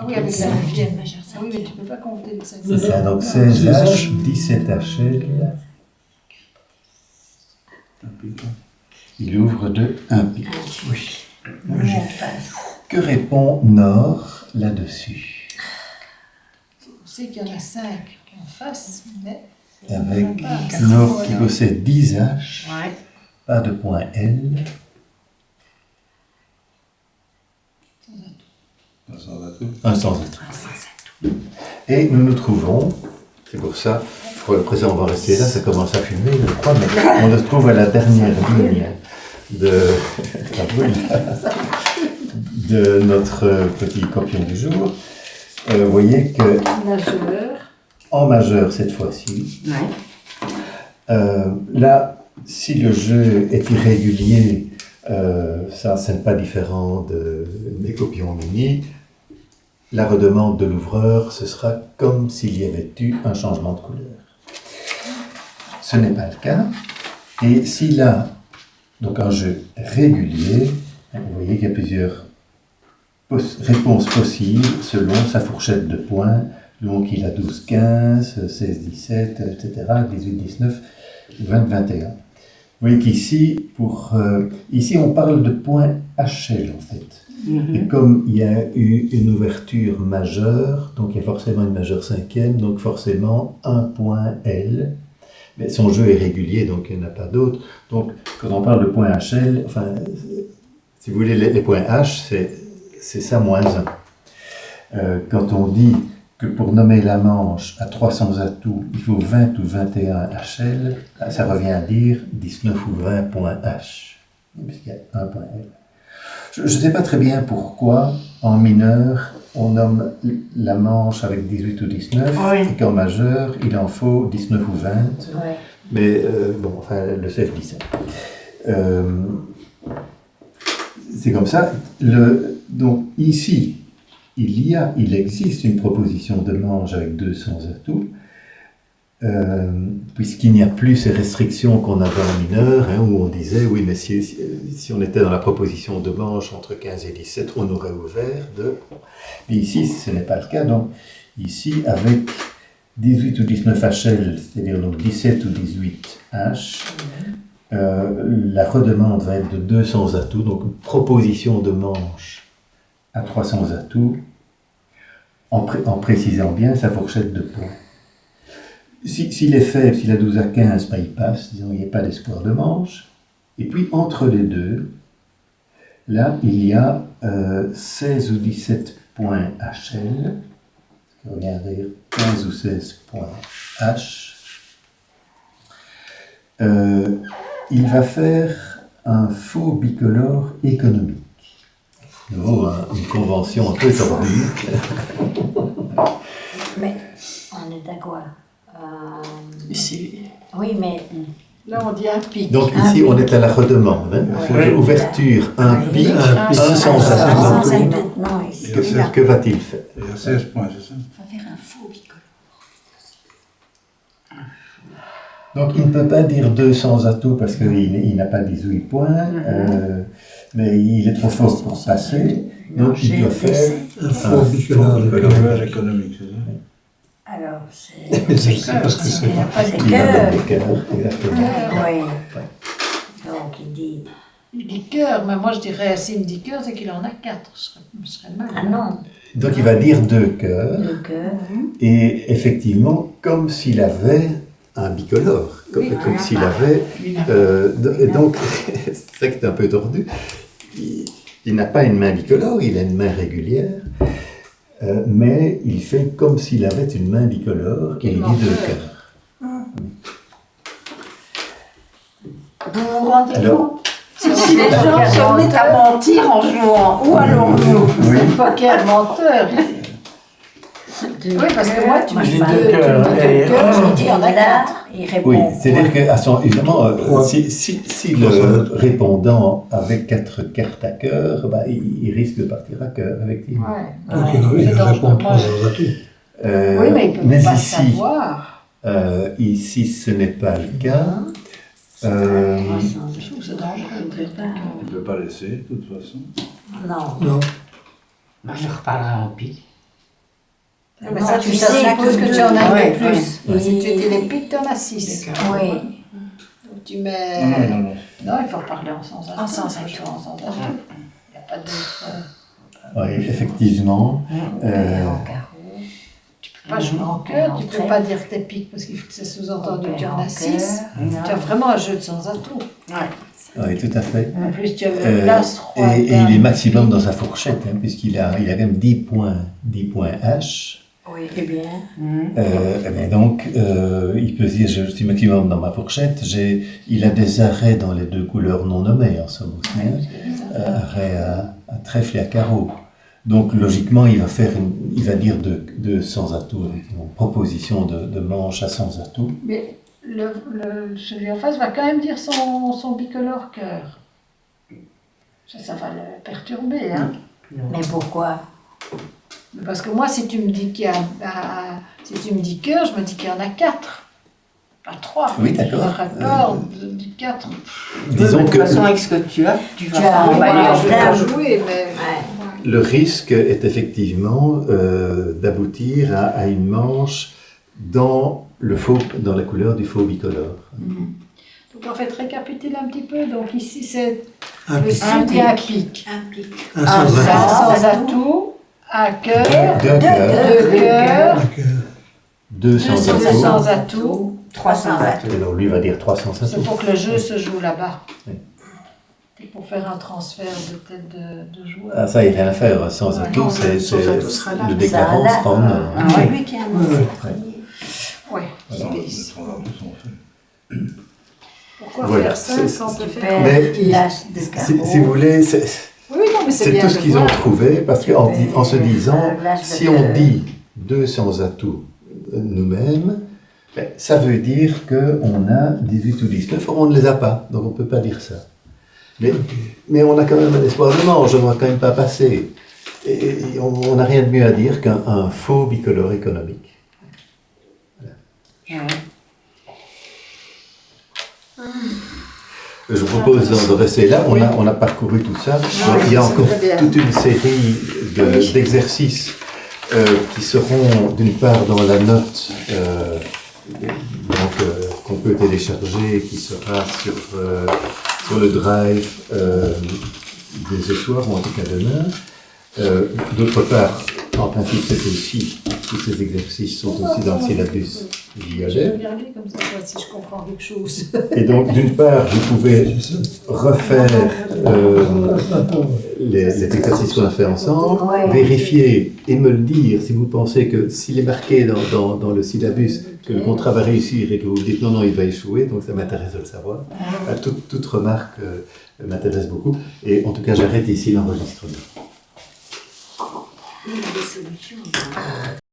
Ah oui, avec la 9e. Ah oui, mais tu ne peux pas compter le 5. C'est ça, donc 16 H, 17 HL. Il ouvre de 1 pic. Oui. Que répond Nord là-dessus? On sait qu'il y en a 5 en face, mais... Avec Nord qui possède 10 H, Ouais. pas de point L. Un sans atout. Et nous nous trouvons, c'est pour ça, pour le présent on va rester là, ça commence à fumer, je crois, mais on se trouve à la dernière ligne de notre petit copion du jour. Vous voyez que Majeur. en majeur cette fois-ci, Ouais. là, si le jeu est irrégulier, ça n'est pas différent des copions mini. La redemande de l'ouvreur, ce sera comme s'il y avait eu un changement de couleur. Ce n'est pas le cas. Et s'il a donc un jeu régulier, vous voyez qu'il y a plusieurs réponses possibles selon sa fourchette de points. Donc il a 12, 15, 16, 17, etc., 18, 19, 20, 21. Vous voyez qu'ici, ici on parle de points HL en fait. Et comme il y a eu une ouverture majeure, donc il y a forcément une majeure cinquième, donc forcément un point L. Mais son jeu est régulier, donc il n'y en a pas d'autres. Donc quand on parle de point HL, enfin, si vous voulez, les points H, c'est ça moins 1. Quand on dit que pour nommer la manche à 300 atouts, il faut 20 ou 21 HL, ça revient à dire 19 ou 20 points H, puisqu'il y a un point L. Je ne sais pas très bien pourquoi, en mineur, on nomme la manche avec 18 ou 19, et qu'en majeur, il en faut 19 ou 20. Ouais. Mais bon, enfin, le chef dit ça. C'est comme ça. Donc ici, il existe une proposition de manche avec 200 atouts, puisqu'il n'y a plus ces restrictions qu'on avait en mineur, hein, où on disait, oui, mais si on était dans la proposition de manche entre 15 et 17, on aurait ouvert de... Mais ici, ce n'est pas le cas. Donc, ici, avec 18 ou 19 HL, c'est-à-dire donc 17 ou 18 H, la redemande va être de 200 atouts, donc une proposition de manche à 300 atouts, en précisant bien sa fourchette de points. S'il est faible, s'il a 12 à 15, ben il passe, disons, il n'y a pas d'espoir de manche. Et puis, entre les deux, là, il y a 16 ou 17 points HL, ce qui revient à dire 15 ou 16 points H. Il va faire un faux bicolore économique. De nouveau, une convention un peu tordue. Mais on est d'accord. Ici. Oui, mais Là, on dit un pic. Donc ici, on est à la redemande. Hein. Oui. Ouverture, un pic, un sans sans atout. maintenant ici. Que va-t-il faire? Il y a 16 points, c'est ça? On va faire un faux bicolore. Donc il ne peut pas dire 200 atouts parce qu'il n'a pas 18 points, mais il est trop fort pour passer. Donc il doit faire Un faux bicolore Bicolore économique, c'est ça? Alors, c'est C'est parce que c'est pas. il a des cœurs, exactement. oui. Donc, il dit, Il dit cœur, mais moi je dirais, s'il me dit cœur, c'est qu'il en a 4. Je serais mal. ah non, Donc il va dire 2 cœurs, le cœur. et effectivement, comme s'il avait un bicolore, comme, Oui. comme s'il avait... donc, c'est ça qui est un peu tordu. Il n'a pas une main bicolore, il a une main régulière, mais il fait comme s'il avait une main bicolore, et il dit 2 cœurs. Vous vous rendez Alors, compte? Si les gens se mettent à mentir en jouant, où allons-nous? oui. C'est le poker menteur. Oui, parce que moi, tu me je dis dis 2 deux cœurs, et cœurs, je me dis il y en a Et là, 4. il répond. Oui, c'est-à-dire que, évidemment, si le répondant avait 4 cartes à cœur, bah, il risque de partir à cœur, effectivement. Ouais. Donc Ouais, il c'est dangereux. répond 300 atouts. Oui, mais il ne peut pas ici, savoir. ici, ce n'est pas le cas. Je trouve que c'est dangereux. Il ne peut pas laisser, de toute façon. Non. Non. Moi, je reparlerai en pique. Mais ça, tu sais suppose que tu en as un de plus. Ouais. Si tu dis les pics, tu en as 6. Oui. Donc tu mets... Non, il faut reparler en sans atout. En sans atout. Il n'y a pas d'autre... Oui, effectivement. Tu peux pas jouer en cœur, tu peux pas dire tes pics parce que c'est sous-entendu que tu en as 6. Tu as vraiment un jeu de sans atout. Oui, tout à fait. En plus, tu as le l'as, roi, Et il dame, est maximum pique. dans sa fourchette, hein, puisqu'il a quand même 10 points H. Oui, eh bien. Mais donc, il peut se dire, je suis maximum dans ma fourchette. Il a des arrêts dans les deux couleurs non nommées, en somme aussi. Arrêt à trèfle et à carreau. Donc, logiquement, il va dire de sans atout, avec une proposition de manche à sans atout. Mais celui en face va quand même dire son bicolore cœur. Ça va le perturber, hein. Mais pourquoi? Parce que moi, si tu me dis qu'il y a, si tu me dis cœur, je me dis qu'il y en a 4, pas 3. Oui, d'accord. J'aurais peur de 4. Disons de toute que façon, avec ce que tu as Tu pas as emballer un en Je vais plein. pas jouer, mais... le risque est effectivement d'aboutir à une manche dans la couleur du faux bicolore. Donc en fait, récapitule un petit peu. Donc ici, c'est Un le pic. sud, il y a un pic. Un pic. Un sans Un atout. sans atout, un cœur, Deux cœurs, deux cœurs, Un cœur. deux sans deux atout. sans atout. 300 atouts. Alors lui va dire 300 C'est atouts. pour que le jeu se joue là-bas. Oui. C'est pour faire un transfert de tête de joueur. Ah, ça, il n'y a rien à faire. Sans atout, non, c'est sans atout sera là. le déclarant Ça, là. sera en or. C'est lui qui a annoncé. Ouais, Alors, space. Pourquoi Voilà, faire ça c'est- quand on Tu fait... perds Mais l'as de carreau. Si vous voulez, Oui, non, mais c'est c'est bien tout ce de qu'ils ont voir. trouvé, parce qu'en se disant, l'as de si on cœur. dit 2 sans atout nous-mêmes, ben, ça veut dire qu'on a 18 ou 19, or on ne les a pas, donc on ne peut pas dire ça. Mais on a quand même un espoir de manche, on ne va quand même pas passer. Et on n'a rien de mieux à dire qu'un faux bicolore économique. Je vous propose de rester là. On a parcouru tout ça. Il y a encore très bien. toute une série d'exercices qui seront d'une part dans la note qu'on peut télécharger, qui sera sur le drive dès ce soir, ou en tout cas demain. D'autre part, en principe, c'est aussi, tous ces exercices sont aussi dans le syllabus Je JAD. vais regarder comme ça, voir si je comprends quelque chose. Et donc, d'une part, vous pouvez refaire les exercices qu'on a fait ensemble, Ouais. vérifier et me le dire si vous pensez que s'il est marqué dans le syllabus que le contrat va réussir et que vous vous dites non, non, il va échouer, donc ça m'intéresse de le savoir. Toute remarque m'intéresse beaucoup. Et en tout cas, j'arrête ici l'enregistrement. Il y a des solutions.